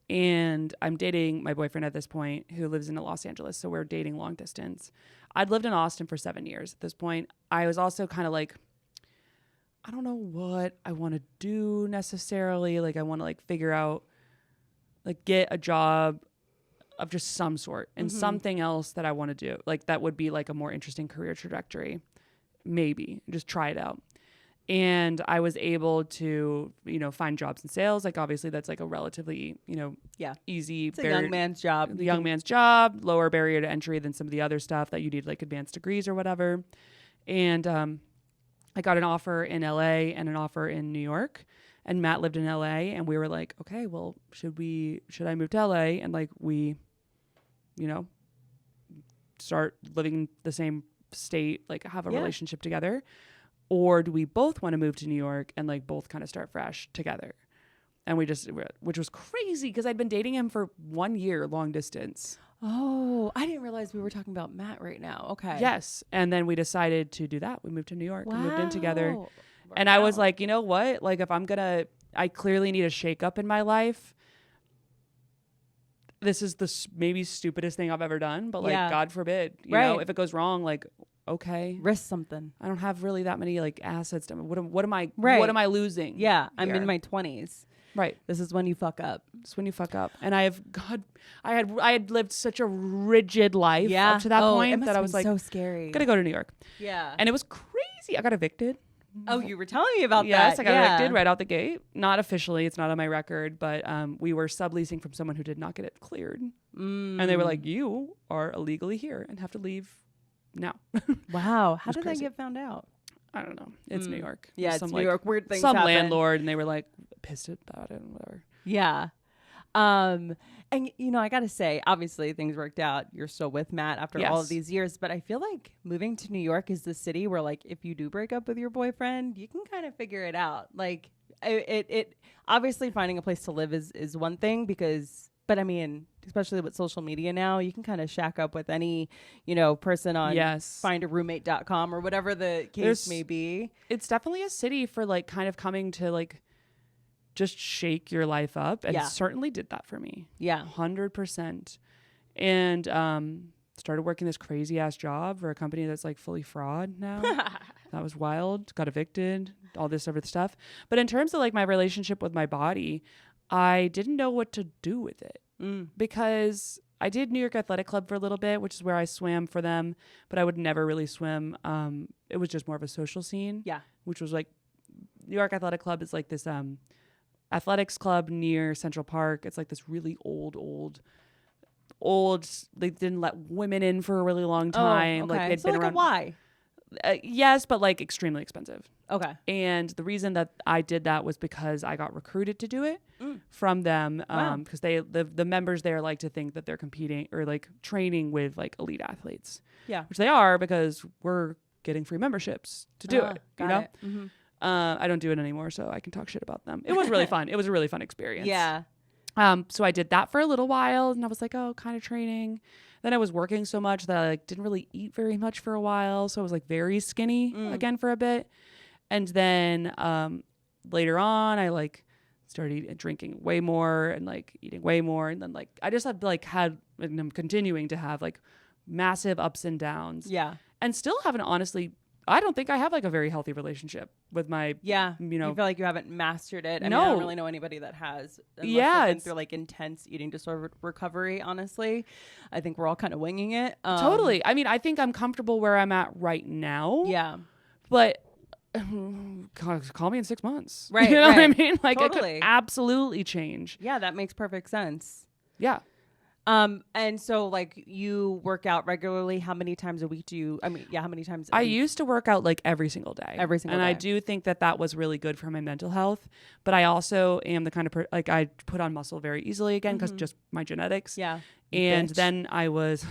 and I'm dating my boyfriend at this point who lives in Los Angeles. So we're dating long distance. I'd lived in Austin for 7 years at this point. I was also kind of like, I don't know what I want to do necessarily. Like I want to like figure out, like get a job of just some sort and something else that I want to do. Like that would be like a more interesting career trajectory. Maybe just try it out. And I was able to, find jobs in sales. Like obviously that's like a relatively, easy. It's a young man's job. The young man's job, lower barrier to entry than some of the other stuff that you need like advanced degrees or whatever. And I got an offer in LA and an offer in New York. And Matt lived in LA and we were like, okay, well, should I move to LA? And like we, start living the same state, like have a Yeah. relationship together? Or do we both want to move to New York and like both kind of start fresh together? And which was crazy because I'd been dating him for 1 year long distance. Oh, I didn't realize we were talking about Matt right now. Okay. Yes. And then we decided to do that. We moved to New York and moved in together. Wow. And I was like, you know what? Like if I clearly need a shake up in my life. This is the maybe stupidest thing I've ever done, but like God forbid, you know, if it goes wrong, like, okay, risk something. I don't have really that many like assets. What am I losing? Yeah. I'm here? in my 20s. Right. This is when you fuck up. It's when you fuck up. And I had lived such a rigid life up to that point that I was like, so scary. Gotta go to New York. Yeah. And it was crazy. I got evicted. Oh, you were telling me about that. Yes, I got evicted right out the gate. Not officially. It's not on my record, but we were subleasing from someone who did not get it cleared. And they were like, you are illegally here and have to leave now. Wow. How did crazy. that get found out? I don't know. It's New York. Yeah, it's New like, York. Weird things some happen. landlord, and they were like pissed about it and whatever. Yeah. And you know, I gotta say, obviously things worked out. You're still with Matt after all of these years, but I feel like moving to New York is the city where, like, if you do break up with your boyfriend, you can kind of figure it out. Like, it obviously finding a place to live is one thing but I mean, especially with social media now, you can kind of shack up with any, you know, person on findaroommate.com or whatever the case may be. It's definitely a city for like kind of coming to like just shake your life up, and certainly did that for me. Yeah. 100%. And started working this crazy ass job for a company that's like fully fraud now. That was wild. Got evicted, all this other stuff. But in terms of like my relationship with my body, I didn't know what to do with it because I did New York Athletic Club for a little bit, which is where I swam for them, but I would never really swim. It was just more of a social scene. Yeah. Which was like New York Athletic Club is like this athletics club near Central Park. It's like this really old. They didn't let women in for a really long time. Oh, okay. Like they'd so been like around. Why? Yes, but like extremely expensive. Okay. And the reason that I did that was because I got recruited to do it from them. Because the members there like to think that they're competing or like training with like elite athletes. Yeah. Which they are, because we're getting free memberships to do it. You know? Mm-hmm. I don't do it anymore, so I can talk shit about them. It was really fun. It was a really fun experience. Yeah. So I did that for a little while, and I was like, oh, kind of training. Then I was working so much that I like didn't really eat very much for a while. So I was like very skinny again for a bit. And then later on, I like started drinking way more and like eating way more. And then like I just and I'm continuing to have like massive ups and downs. Yeah. And still haven't honestly, I don't think I have like a very healthy relationship with my, you know. You feel like you haven't mastered it. I no. mean, I don't really know anybody that has. Unless they've been through like intense eating disorder recovery, honestly. I think we're all kind of winging it. Totally. I mean, I think I'm comfortable where I'm at right now. Yeah. But call me in 6 months. Right. You know what I mean? Like totally. It could absolutely change. Yeah, that makes perfect sense. Yeah. And so like you work out regularly. How many times a week how many times? I used to work out like every single day. And I do think that was really good for my mental health. But I also am the kind of like I put on muscle very easily again because just my genetics. Yeah. And then I was,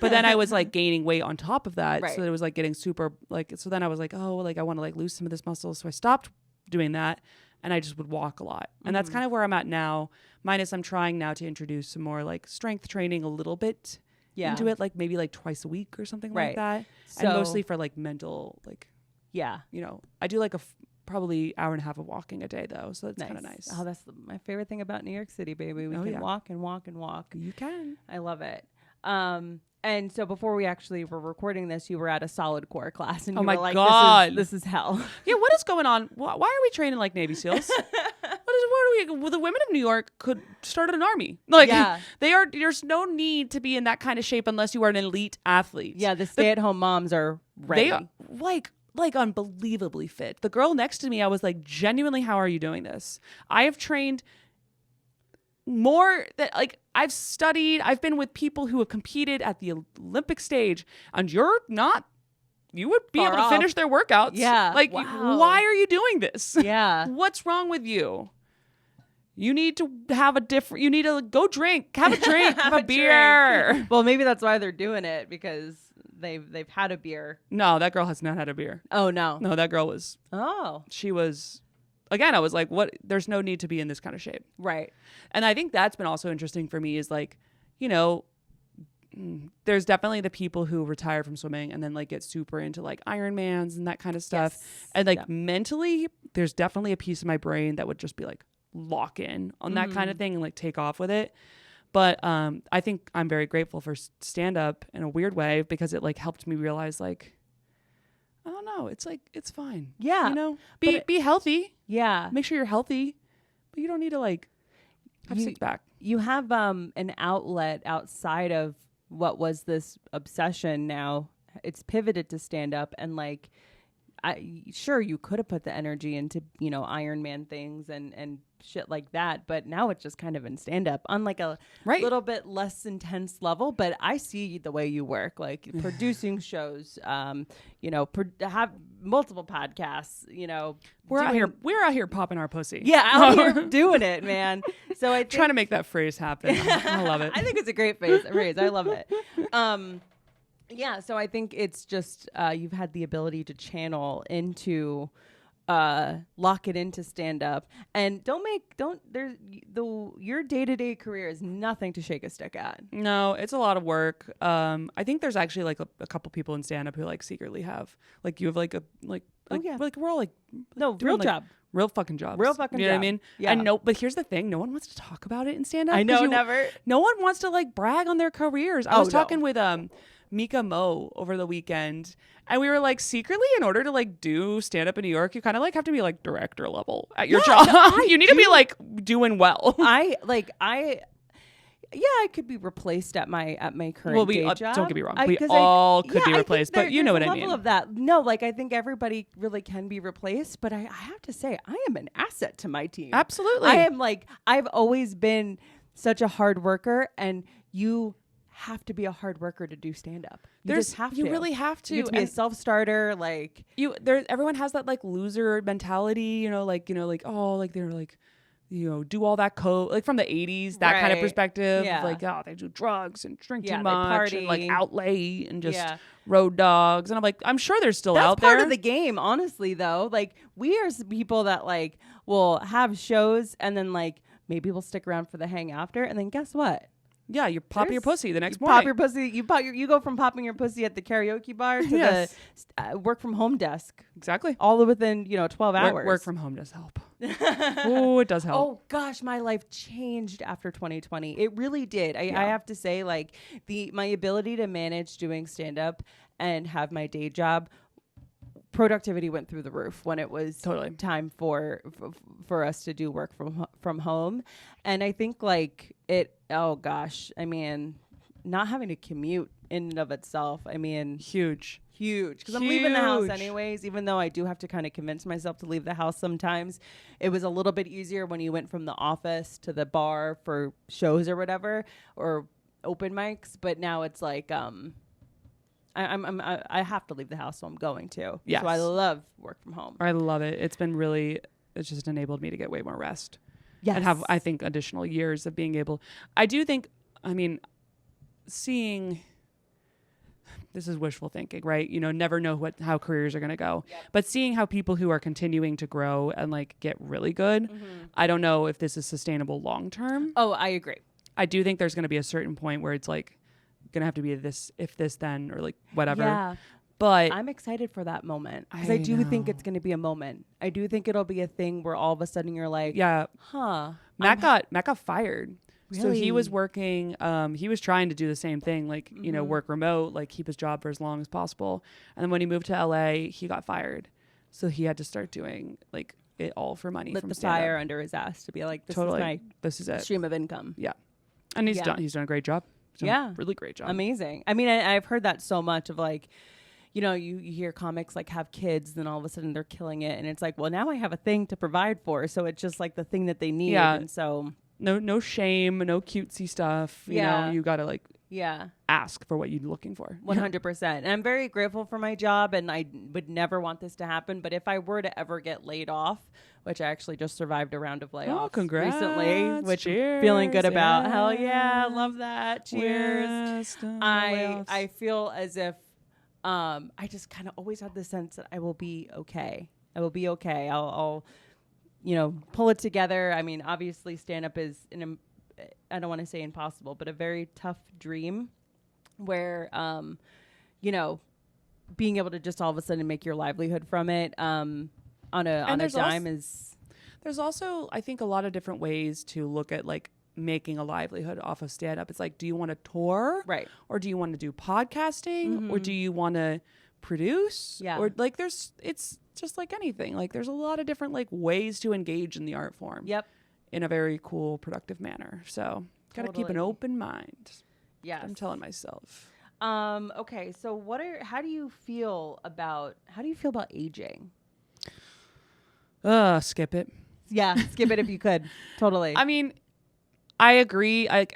but then I was like gaining weight on top of that. Right. So it was like getting super like, so then I was like, oh, like I want to like lose some of this muscle. So I stopped doing that. And I just would walk a lot. And that's kind of where I'm at now. Minus I'm trying now to introduce some more like strength training a little bit into it. Like maybe like twice a week or something like that. So, and mostly for like mental, like, you know, I do like probably hour and a half of walking a day though. So that's kind of nice. Oh, that's my favorite thing about New York City, baby. We can walk and walk and walk. You can. I love it. And so before we actually were recording this, you were at a solid core class, and you were like, God, this is hell. Yeah, what is going on? Why are we training like Navy SEAls? Well, the women of New York could start an army. Like, there's no need to be in that kind of shape unless you are an elite athlete. Yeah, the stay-at-home moms are ready. They are like unbelievably fit. The girl next to me, I was like, genuinely, how are you doing this? I have trained more that like I've been with people who have competed at the Olympic stage, and you would be able to finish their workouts. Yeah. Like, why are you doing this? Yeah. What's wrong with you? you need to have you need to go have a drink, have a beer. Drink. Well, maybe that's why they're doing it, because they've had a beer. No, that girl has not had a beer. Oh, no. No, that girl was, she was, again, I was like, what? There's no need to be in this kind of shape. Right. And I think that's been also interesting for me is like, you know, there's definitely the people who retire from swimming and then like get super into like Ironmans and that kind of stuff. Yes. And like mentally, there's definitely a piece of my brain that would just be like lock in on that kind of thing and like take off with it. But I think I'm very grateful for stand up in a weird way, because it like helped me realize like, I don't know, it's like, it's fine. Yeah. You know, be healthy. Yeah. Make sure you're healthy, but you don't need to like have six pack. You have an outlet outside of what was this obsession. Now it's pivoted to stand up, and like, sure, you could have put the energy into, you know, Ironman things and shit like that, but now it's just kind of in stand up on like a little bit less intense level. But I see the way you work, like producing shows, you know, have multiple podcasts, you know, we're out here popping our pussy. Yeah, out here doing it, man. So I think, trying to make that phrase happen. I love it. I think it's a great phrase. I love it. Yeah, so I think it's just you've had the ability to channel into lock it into stand up, and your day-to-day career is nothing to shake a stick at. No, it's a lot of work. I think there's actually like a couple people in stand up who like secretly have like, you have like like we're all like real job. Real fucking jobs. Real fucking you job. know what I mean? Yeah. And but here's the thing, no one wants to talk about it in stand up. I know, never. No one wants to like brag on their careers. I was talking with Mika Mo over the weekend, and we were like, secretly, in order to like do stand up in New York, you kind of like have to be like director level at your job. You need to be like doing well. I could be replaced at my current day job. Don't get me wrong, we all could be replaced, but you know what I mean. Level of that. No, like I think everybody really can be replaced, but I have to say I am an asset to my team. Absolutely. I am like, I've always been such a hard worker, and you have to be a hard worker to do stand up. You really have to. You have to be a self-starter. Like everyone has that like loser mentality, you know, oh, like they're like, you know, do all that code like from the 80s, that kind of perspective. Yeah. Like, oh, they do drugs and drink too much, party. and like outlay and just road dogs. And I'm like, I'm sure they're still That's out there. That's part of the game, honestly, though. Like, we are people that like will have shows, and then like maybe we'll stick around for the hang after, and then guess what? Yeah, you're popping your pussy the next morning. Pop your pussy. You go from popping your pussy at the karaoke bar to the work from home desk. Exactly. All within 12 hours. Work from home does help. Oh, it does help. Oh gosh, my life changed after 2020. It really did. I have to say, like my ability to manage doing stand up and have my day job, productivity went through the roof when it was time for us to do work from home. And I think like oh gosh, I mean, not having to commute in and of itself, I mean, huge, because I'm leaving the house anyways, even though I do have to kind of convince myself to leave the house sometimes. It was a little bit easier when you went from the office to the bar for shows or whatever, or open mics, but now it's like I have to leave the house, so I'm going to. Yes. So I love work from home. I love it. It's just enabled me to get way more rest. Yes. And have, I think, additional years of being able. I do think, I mean, seeing, this is wishful thinking, right? You know, never know how careers are going to go. Yep. But seeing how people who are continuing to grow and like get really good, I don't know if this is sustainable long term. Oh, I agree. I do think there's going to be a certain point where it's like, gonna have to be this if this then, or like whatever. Yeah, but I'm excited for that moment, because I do think it's gonna be a moment. I do think it'll be a thing where all of a sudden you're like, Matt got fired. Really? So he was working, he was trying to do the same thing, like you know, work remote, like keep his job for as long as possible, and then when he moved to LA, he got fired, so he had to start doing like it all for money. Lit the fire under his ass to be like, this is it, stream of income. Yeah, and he's done a great job. Really great job. Amazing. I mean, I've heard that so much of like, you know, you hear comics like have kids, then all of a sudden they're killing it, and it's like, well, now I have a thing to provide for, so it's just like the thing that they need. And so no shame, no cutesy stuff. You know, you gotta like ask for what you're looking for. 100%. And I'm very grateful for my job, and I would never want this to happen. But if I were to ever get laid off, which I actually just survived a round of layoffs recently, which cheers. I'm feeling good about. Hell yeah, love that. Cheers. I feel as if I just kind of always had the sense that I will be okay. I will be okay. I'll pull it together. I mean, obviously stand-up is I don't want to say impossible, but a very tough dream where, being able to just all of a sudden make your livelihood from it on a dime is... There's also, I think, a lot of different ways to look at like making a livelihood off of stand-up. It's like, do you want to tour? Right. Or do you want to do podcasting? Or do you want to produce? Yeah. Or like it's just like anything. Like there's a lot of different like ways to engage in the art form. Yep. In a very cool, productive manner. So got to keep an open mind. Yes. I'm telling myself. Okay. So how do you feel about aging? Skip it. Yeah. Skip it if you could. Totally. I mean, I agree. I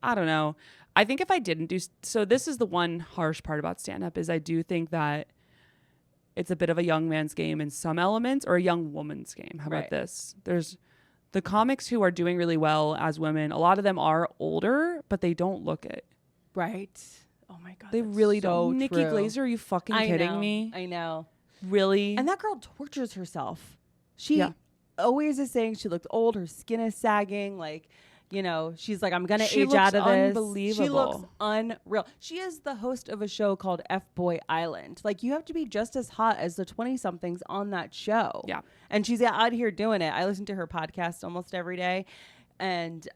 don't know. I think if I didn't so this is the one harsh part about stand-up is I do think that it's a bit of a young man's game in some elements, or a young woman's game. How about this? There's the comics who are doing really well as women. A lot of them are older, but they don't look it. Right. Oh my God. They really don't. Nikki True. Glaser, are you fucking kidding me? I know. Really? And that girl tortures herself. She always is saying she looks old. Her skin is sagging. Like, she's like, I'm going to age out of this. Unbelievable. She looks unreal. She is the host of a show called F-Boy Island. Like, you have to be just as hot as the 20-somethings on that show. Yeah. And she's out here doing it. I listen to her podcast almost every day. And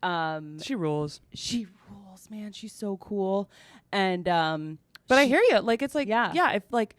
she rules. She rules, man. She's so cool. And but I hear you. Like, it's like, if like,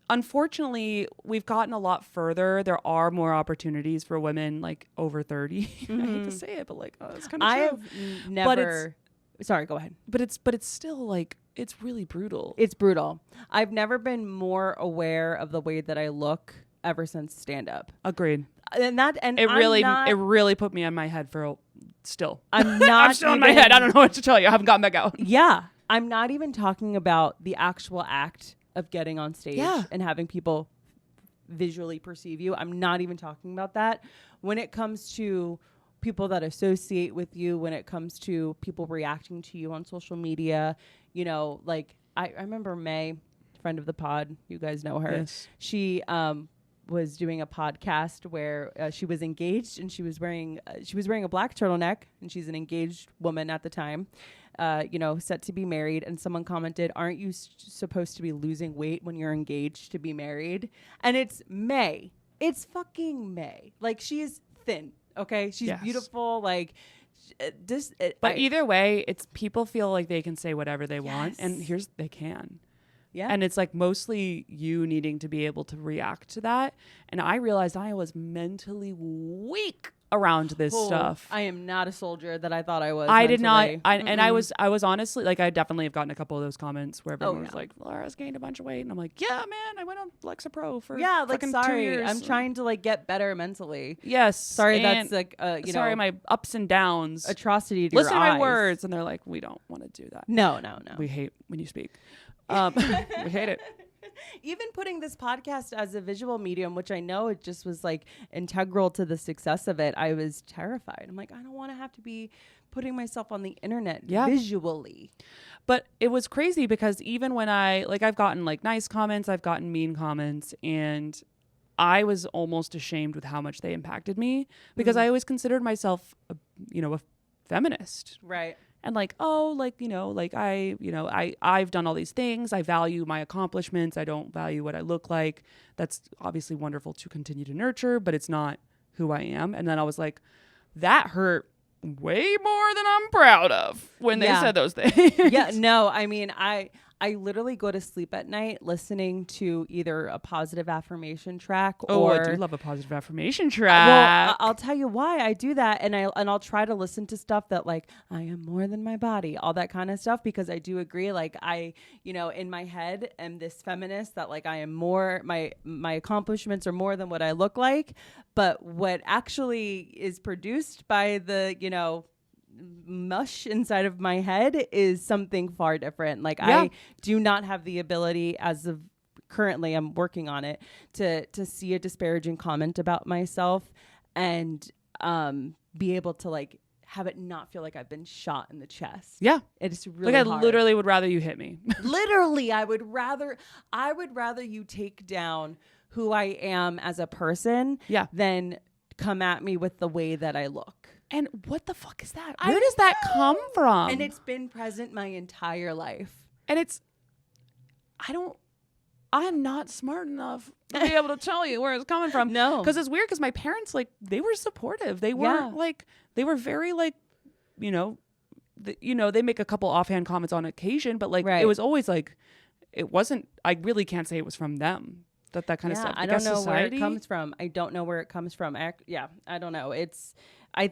unfortunately, we've gotten a lot further. There are more opportunities for women like over 30. I hate to say it, but like, it's kind of true. I have never... Sorry, go ahead. But it's still like, it's really brutal. It's brutal. I've never been more aware of the way that I look ever since stand-up. Agreed. And it really put me on my head for still. I'm not I'm still in my head. I don't know what to tell you. I haven't gotten back out. Yeah. I'm not even talking about the actual act of getting on stage and having people visually perceive you. I'm not even talking about that. When it comes to people that associate with you, when it comes to people reacting to you on social media, like I remember May, friend of the pod, you guys know her. Yes. She was doing a podcast where she was engaged and she was wearing a black turtleneck, and she's an engaged woman at the time, set to be married. And someone commented, "Aren't you supposed to be losing weight when you're engaged to be married?" And it's May. It's fucking May. Like, she is thin. Okay, she's beautiful. Like, but either way, it's people feel like they can say whatever they want, and they can. Yeah. And it's like mostly you needing to be able to react to that. And I realized I was mentally weak around this stuff. I am not a soldier that I thought I was. I did not. And I was honestly, like, I definitely have gotten a couple of those comments where everyone was like, Laura's gained a bunch of weight. And I'm like, yeah, man, I went on Lexapro for like, sorry, 2 years. I'm trying to like get better mentally. Yes. Sorry, that's like, sorry, my ups and downs. Atrocity to Listen your to eyes. my words. And they're like, we don't want to do that. No. We hate when you speak. We hate it. Even putting this podcast as a visual medium, which I know it just was like integral to the success of it, I was terrified. I'm like, I don't want to have to be putting myself on the internet visually. But it was crazy because even when I've gotten like nice comments, I've gotten mean comments, and I was almost ashamed with how much they impacted me because I always considered myself, a feminist. Right. And like, I've done all these things. I value my accomplishments. I don't value what I look like. That's obviously wonderful to continue to nurture, but it's not who I am. And then I was like, that hurt way more than I'm proud of when they said those things. Yeah, no, I mean, I literally go to sleep at night listening to either a positive affirmation track or... I do love a positive affirmation track. Well, I'll tell you why I do that. And I'll try to listen to stuff that like, I am more than my body, all that kind of stuff, because I do agree. Like, I, in my head am this feminist that like I am more, my accomplishments are more than what I look like. But what actually is produced by the, mush inside of my head is something far different. Like Yeah. I do not have the ability, as of currently I'm working on it, to see a disparaging comment about myself and be able to like have it not feel like I've been shot in the chest. Yeah. It's really Like I hard. literally would rather you hit me. Literally, I would rather you take down who I am as a person Yeah. than come at me with the way that I look. And what the fuck is that? Where does that come from? And it's been present my entire life. And I'm not smart enough to be able to tell you where it's coming from. No. Because it's weird because my parents, like, they were supportive. They weren't like, they were very like, they make a couple offhand comments on occasion, but like, it was always like, it wasn't, I really can't say it was from them. That kind of stuff. I don't know where it comes from. I don't know where it comes from. I don't know. It's, I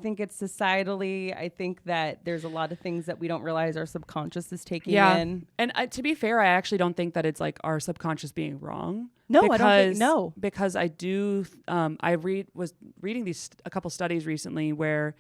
think it's societally. I think that there's a lot of things that we don't realize our subconscious is taking in. And to be fair, I actually don't think that it's like our subconscious being wrong. No, I don't think, no. Because I do, I was reading a couple studies recently where,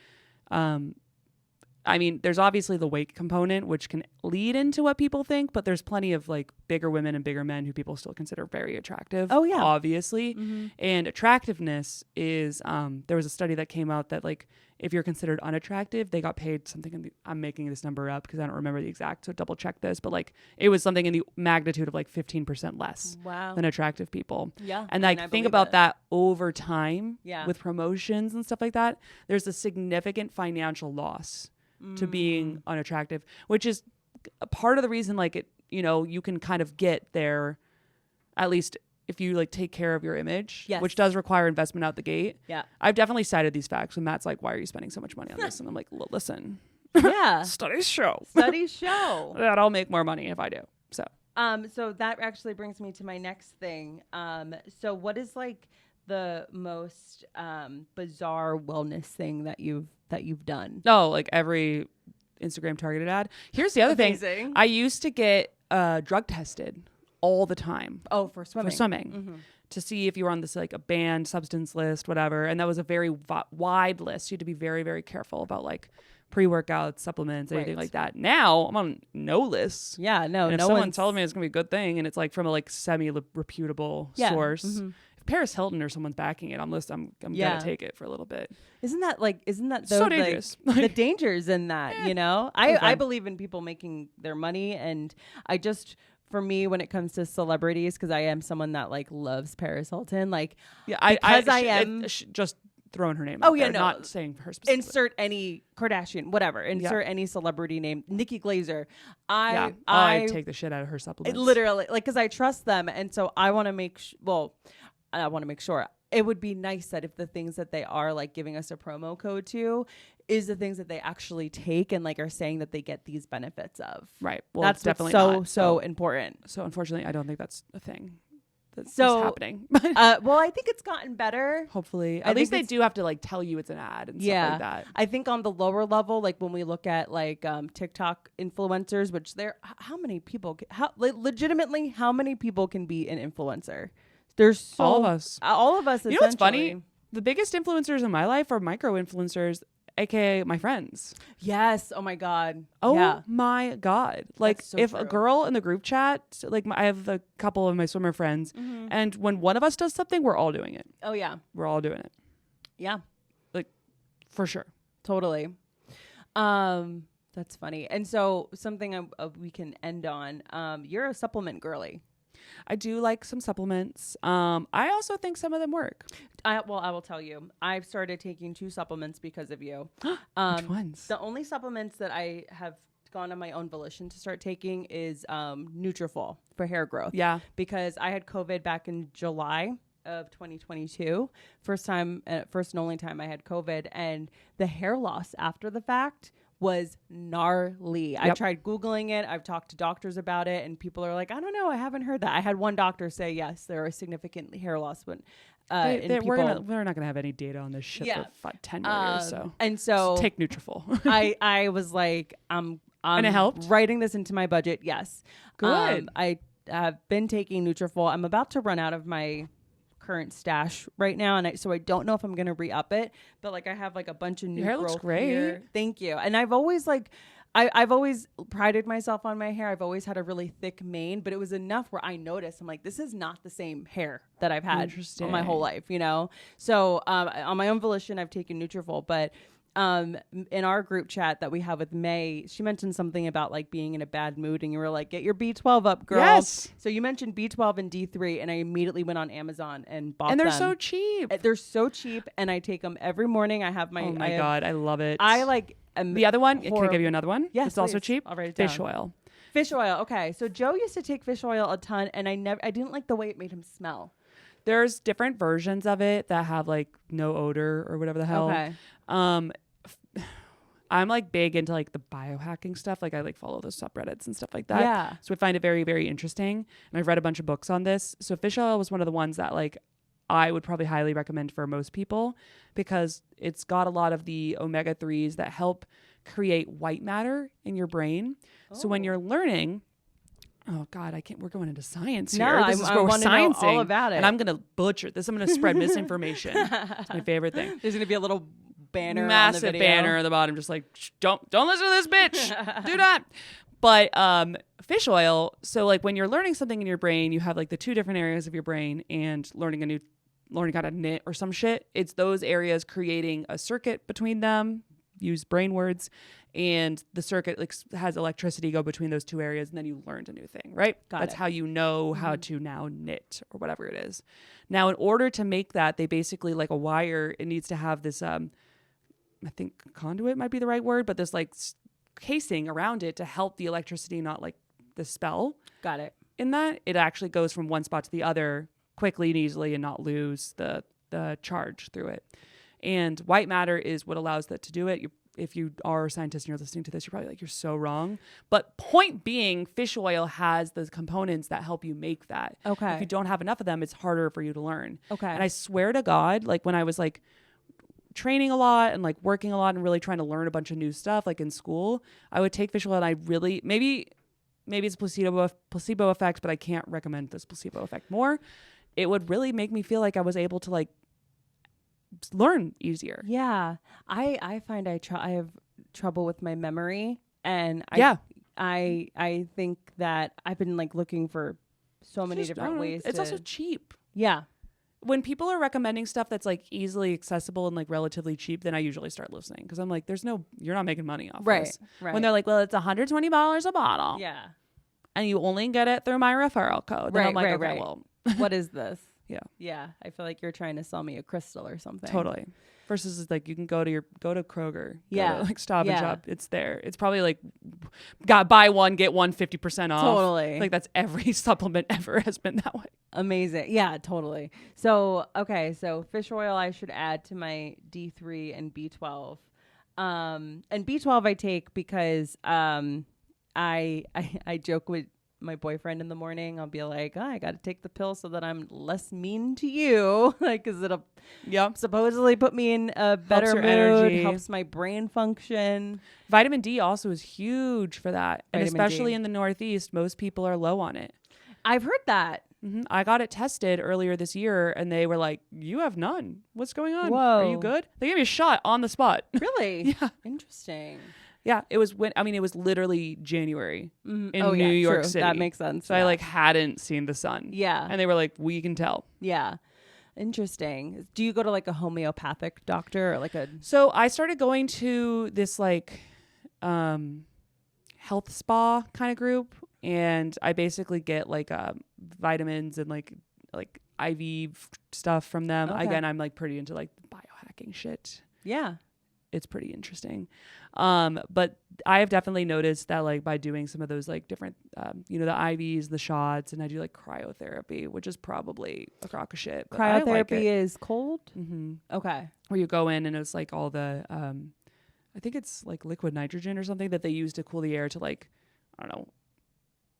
I mean, there's obviously the weight component, which can lead into what people think, but there's plenty of like bigger women and bigger men who people still consider very attractive. Oh, yeah. Obviously. Mm-hmm. And attractiveness is, there was a study that came out that like, if you're considered unattractive, they got paid something I'm making this number up because I don't remember the exact, so double check this, but like it was something in the magnitude of like 15% less than attractive people. Yeah. And like think about that over time with promotions and stuff like that. There's a significant financial loss to being unattractive, which is a part of the reason like it, you can kind of get there, at least if you like take care of your image, which does require investment out the gate. Yeah. I've definitely cited these facts when Matt's like, why are you spending so much money on this? And I'm like, listen, studies show that I'll make more money if I do. So, so that actually brings me to my next thing. So what is like the most, bizarre wellness thing that you've done? Oh, like every Instagram targeted ad. Here's the other thing. I used to get drug tested all the time. Oh, for swimming. Mm-hmm. To see if you were on this like a banned substance list, whatever. And that was a very wide list. You had to be very, very careful about like pre-workouts, supplements, anything like that. Now I'm on no lists. Yeah, no. And if someone tells me it's gonna be a good thing and it's like from a like semi-reputable source. Mm-hmm. Paris Hilton or someone's backing it, I'm gonna take it for a little bit. Isn't that so dangerous? The dangers in that, I believe in people making their money, and for me, when it comes to celebrities, because I am someone that like loves Paris Hilton, like I am just throwing her name out there, not saying her specifically. Insert any Kardashian, whatever. Insert any celebrity name. Nikki Glaser. I take the shit out of her supplements. Literally, like, because I trust them, and so I want to make I want to make sure. It would be nice that if the things that they are like giving us a promo code to is the things that they actually take and like are saying that they get these benefits of. Right. Well, that's definitely so important. So unfortunately, I don't think that's a thing that's happening. Well, I think it's gotten better. Hopefully. At least they do have to like tell you it's an ad and stuff like that. I think on the lower level, like when we look at like TikTok influencers, which how many people how many people can be an influencer? There's all of us. You know what's funny? The biggest influencers in my life are micro influencers, aka my friends. Yes. Oh my God. Oh my God. Like if a girl in the group chat, like I have a couple of my swimmer friends, and when one of us does something, we're all doing it. Oh yeah. We're all doing it. Yeah. Like for sure. Totally. That's funny. And so something we can end on. You're a supplement girly. I do like some supplements. I also think some of them work. I will tell you. I've started taking 2 supplements because of you. Which ones? The only supplements that I have gone on my own volition to start taking is Nutrafol for hair growth. Yeah. Because I had COVID back in July of 2022. First and only time I had COVID. And the hair loss after the fact was gnarly. Yep. I tried Googling it. I've talked to doctors about it, and people are like, I don't know, I haven't heard that. I had one doctor say, yes, there is significant hair loss when we're not gonna have any data on this shit for 10 years. So take Nutrafol. I was like, and it helped? Writing this into my budget. Yes. Good. I have been taking Nutrafol. I'm about to run out of my current stash right now, and so I don't know if I'm gonna re-up it. But like I have like a bunch of new Your hair growth looks great. here. Thank you. And I've always like. I've always prided myself on my hair. I've always had a really thick mane, but it was enough where I noticed I'm like, this is not the same hair that I've had my whole life, you know? So on my own volition, I've taken Nutrafol, but in our group chat that we have with May, she mentioned something about like being in a bad mood, and you were like, get your B12 up, girl. Yes. So you mentioned B12 and D3, and I immediately went on Amazon and bought And them. they're so cheap. They're so cheap, and I take them every morning. I have my Oh my God, I love it. I like the other one. Can I give you another one? Yes, it's also cheap. I'll write it Fish down. oil. Fish oil. Okay. So Joe used to take fish oil a ton, and I didn't like the way it made him smell. There's different versions of it that have like no odor or whatever the hell. Okay. I'm like big into like the biohacking stuff. Like I like follow those subreddits and stuff like that. Yeah. So I find it very, very interesting. And I've read a bunch of books on this. So fish oil was one of the ones that like I would probably highly recommend for most people because it's got a lot of the omega-3s that help create white matter in your brain. Oh. So when you're learning, oh God, I can't, we're going into science here. No, this is I where we're want to know sciencing. all about it. And I'm going to butcher this. I'm going to spread misinformation. It's my favorite thing. There's going to be a little banner Massive on the video. banner at the bottom, just like, don't listen to this bitch. Do not. But fish oil, so like when you're learning something in your brain, you have like the two different areas of your brain, and learning how to knit or some shit. It's those areas creating a circuit between them, use brain words, and the circuit like has electricity go between those two areas, and then you learned a new thing, right? That's how you know how to now knit or whatever it is. Now, in order to make that, they basically like a wire, it needs to have this, I think conduit might be the right word, but this like casing around it to help the electricity not like dispel. Got it. In that, it actually goes from one spot to the other quickly and easily and not lose the charge through it. And white matter is what allows that to do it. If you are a scientist and you're listening to this, you're probably like, you're so wrong. But point being, fish oil has the components that help you make that. Okay. If you don't have enough of them, it's harder for you to learn. Okay. And I swear to God, like when I was like training a lot and like working a lot and really trying to learn a bunch of new stuff, like in school, I would take fish oil, and I really, maybe it's placebo effect, but I can't recommend this placebo effect more. It would really make me feel like I was able to like learn easier. Yeah. I find I have trouble with my memory, and I think that I've been like looking for so many different ways. It's also cheap. Yeah. When people are recommending stuff that's like easily accessible and like relatively cheap, then I usually start listening, because I'm like, you're not making money off this. Right. When they're like, well, it's $120 a bottle. Yeah. And you only get it through my referral code. Then I'm like, okay, well, what is this? Yeah. Yeah. I feel like you're trying to sell me a crystal or something. Totally. Versus like you can go to Kroger. Yeah. Go to, like Stop and Shop. It's there. It's probably like buy one, get one 50% off. Totally. Like that's every supplement ever has been that way. Amazing. Yeah, totally. So, okay. So fish oil, I should add to my D3 and B12. And B12 I take because, I joke with my boyfriend in the morning. I'll be like, I got to take the pill so that I'm less mean to you. Like, cause it'll supposedly put me in a better mood, energy. Helps my brain function. Vitamin D also is huge for that. And Vitamin especially D. in the Northeast, most people are low on it. I've heard that. Mm-hmm. I got it tested earlier this year, and they were like, you have none. What's going on? Whoa. Are you good? They gave me a shot on the spot. Really? Yeah. Interesting. Yeah, it was it was literally January in New yeah, York true. City. That makes sense. So I like hadn't seen the sun. Yeah. And they were like, we can tell. Yeah. Interesting. Do you go to like a homeopathic doctor or like a... So I started going to this like health spa kind of group, and I basically get like vitamins and like IV stuff from them. Okay. Again, I'm like pretty into like biohacking shit. Yeah. It's pretty interesting. But I have definitely noticed that like by doing some of those like different, the IVs, the shots, and I do like cryotherapy, which is probably a crock of shit. Cryotherapy is cold? Mm-hmm. Okay. Where you go in and it's like all the, I think it's like liquid nitrogen or something that they use to cool the air to like, I don't know,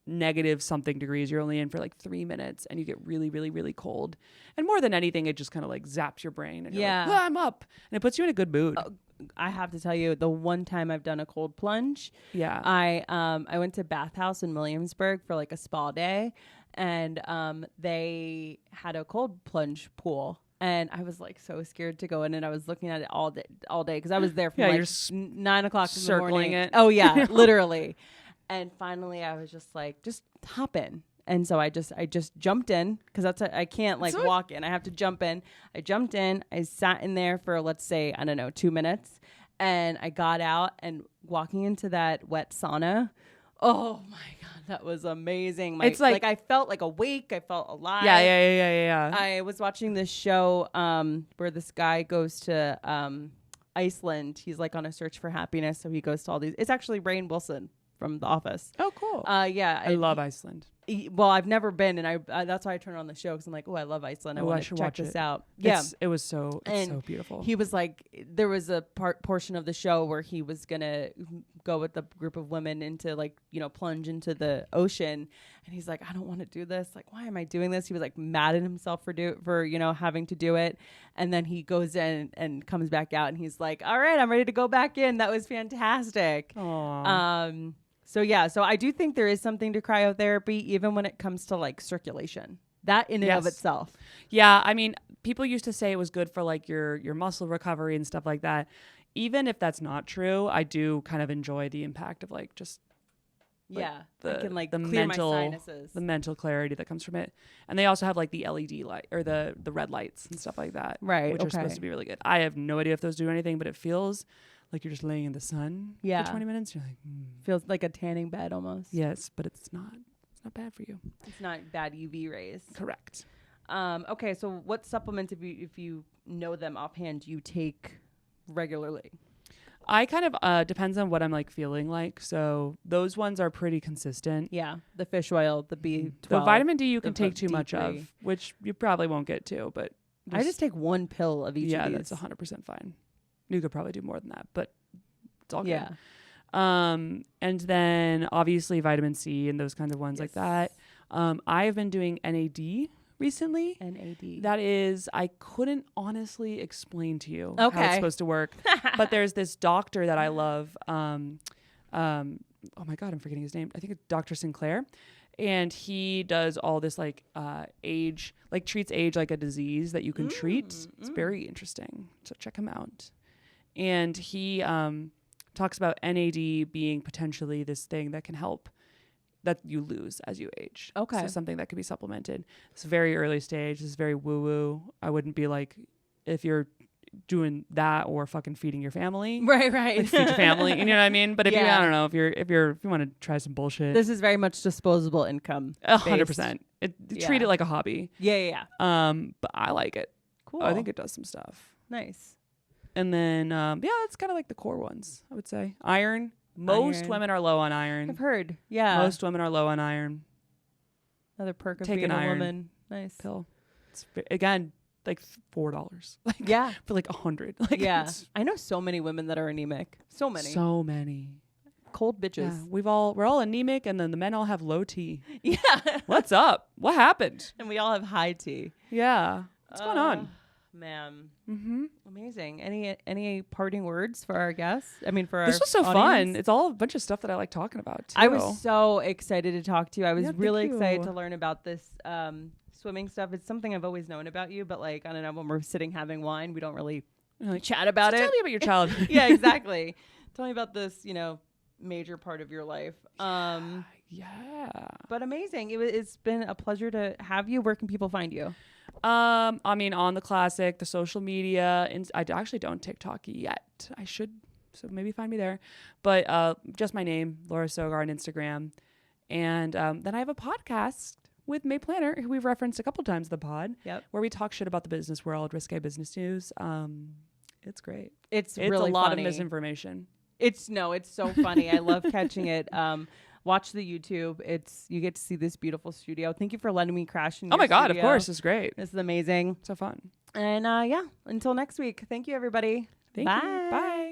negative something degrees. You're only in for like 3 minutes and you get really, really, really cold. And more than anything, it just kind of like zaps your brain. And you're like, I'm up. And it puts you in a good mood. I have to tell you, the one time I've done a cold plunge, Yeah. I went to Bathhouse in Williamsburg for like a spa day, and they had a cold plunge pool. And I was like so scared to go in, and I was looking at it all day because I was there from like 9 o'clock in the morning. Circling it. Oh yeah, literally. And finally, I was just like, just hop in. And so I just jumped in because I can't like walk in. I have to jump in. I jumped in. I sat in there for, let's say, I don't know, 2 minutes, and I got out and walking into that wet sauna. Oh my God, that was amazing. It's like I felt like awake. I felt alive. Yeah. I was watching this show where this guy goes to Iceland. He's like on a search for happiness. So he goes to all these. It's actually Rainn Wilson from The Office. Oh, cool. Yeah. I love Iceland. Well, I've never been, and I that's why I turned on the show because I'm like, oh, I love Iceland. I want to check this out. Yeah, it was so beautiful. He was like, there was a portion of the show where he was gonna go with a group of women into like, you know, plunge into the ocean, and he's like, I don't want to do this. Like, why am I doing this? He was like mad at himself for you know having to do it, and then he goes in and comes back out, and he's like, all right, I'm ready to go back in. That was fantastic. Aww. So yeah, so I do think there is something to cryotherapy, even when it comes to like circulation. That in and of itself. Yeah, I mean, people used to say it was good for like your muscle recovery and stuff like that. Even if that's not true, I do kind of enjoy the impact of like just I can like clear my sinuses. The mental clarity that comes from it. And they also have like the LED light or the red lights and stuff like that, right? Which are supposed to be really good. I have no idea if those do anything, but it feels like you're just laying in the sun for 20 minutes. You're like, feels like a tanning bed almost. Yes, but it's not. It's not bad for you. It's not bad UV rays. Correct. Okay, so what supplements, if you know them offhand, do you take regularly? I kind of depends on what I'm like feeling like. So those ones are pretty consistent. Yeah, the fish oil, the B12. The vitamin D you can take too much of, which you probably won't get to. But I just take one pill of each of these. Yeah, that's 100% fine. You could probably do more than that, but it's all good. Yeah. And then obviously vitamin C and those kinds of ones like that. I've been doing NAD recently. NAD. That is, I couldn't honestly explain to you how it's supposed to work. But there's this doctor that I love. Oh my God, I'm forgetting his name. I think it's Dr. Sinclair. And he does all this like age, like treats age like a disease that you can treat. It's very interesting. So check him out. And he talks about NAD being potentially this thing that can help that you lose as you age. Okay. So something that could be supplemented. It's very early stage. It's very woo-woo. I wouldn't be like, if you're doing that or fucking feeding your family. Right. Like feed your family. You know what I mean? But if you, I don't know, if you want to try some bullshit. This is very much disposable income. 100%. Treat it like a hobby. Yeah. But I like it. Cool. I think it does some stuff. Nice. And then, it's kind of like the core ones, I would say. Iron. Most women are low on iron. I've heard. Yeah. Most women are low on iron. Another perk of Take being an a iron woman. Nice. Pill. It's, again, like $4. Like, yeah. For like 100. Like, yeah. I know so many women that are anemic. So many. Cold bitches. Yeah, we're all anemic, and then the men all have low T. Yeah. What's up? What happened? And we all have high T. Yeah. What's going on? Man. Mm-hmm. Amazing. Any parting words for our guests? I mean, for this was so audience? fun. It's all a bunch of stuff that I like talking about too. I was so excited to talk to you. I was really excited to learn about this swimming stuff. It's something I've always known about you, but like, I don't know, when we're sitting having wine, we don't really chat about it. Tell me about your childhood. Yeah, exactly. Tell me about this, major part of your life. Yeah. But amazing. It's been a pleasure to have you. Where can people find you? I mean, on the classic, the social media, and I actually don't TikTok yet. I should, so maybe find me there. But just my name, Laura Sogar on Instagram. And then I have a podcast with May Planner, who we've referenced a couple times in the pod, where we talk shit about the business world, risque business news. It's great. It's really a lot of misinformation. It's so funny. I love catching it. Watch the YouTube. You get to see this beautiful studio. Thank you for letting me crash in your God, studio. of course. It's great. This is amazing. So fun. And until next week. Thank you, everybody. Thank you. Bye.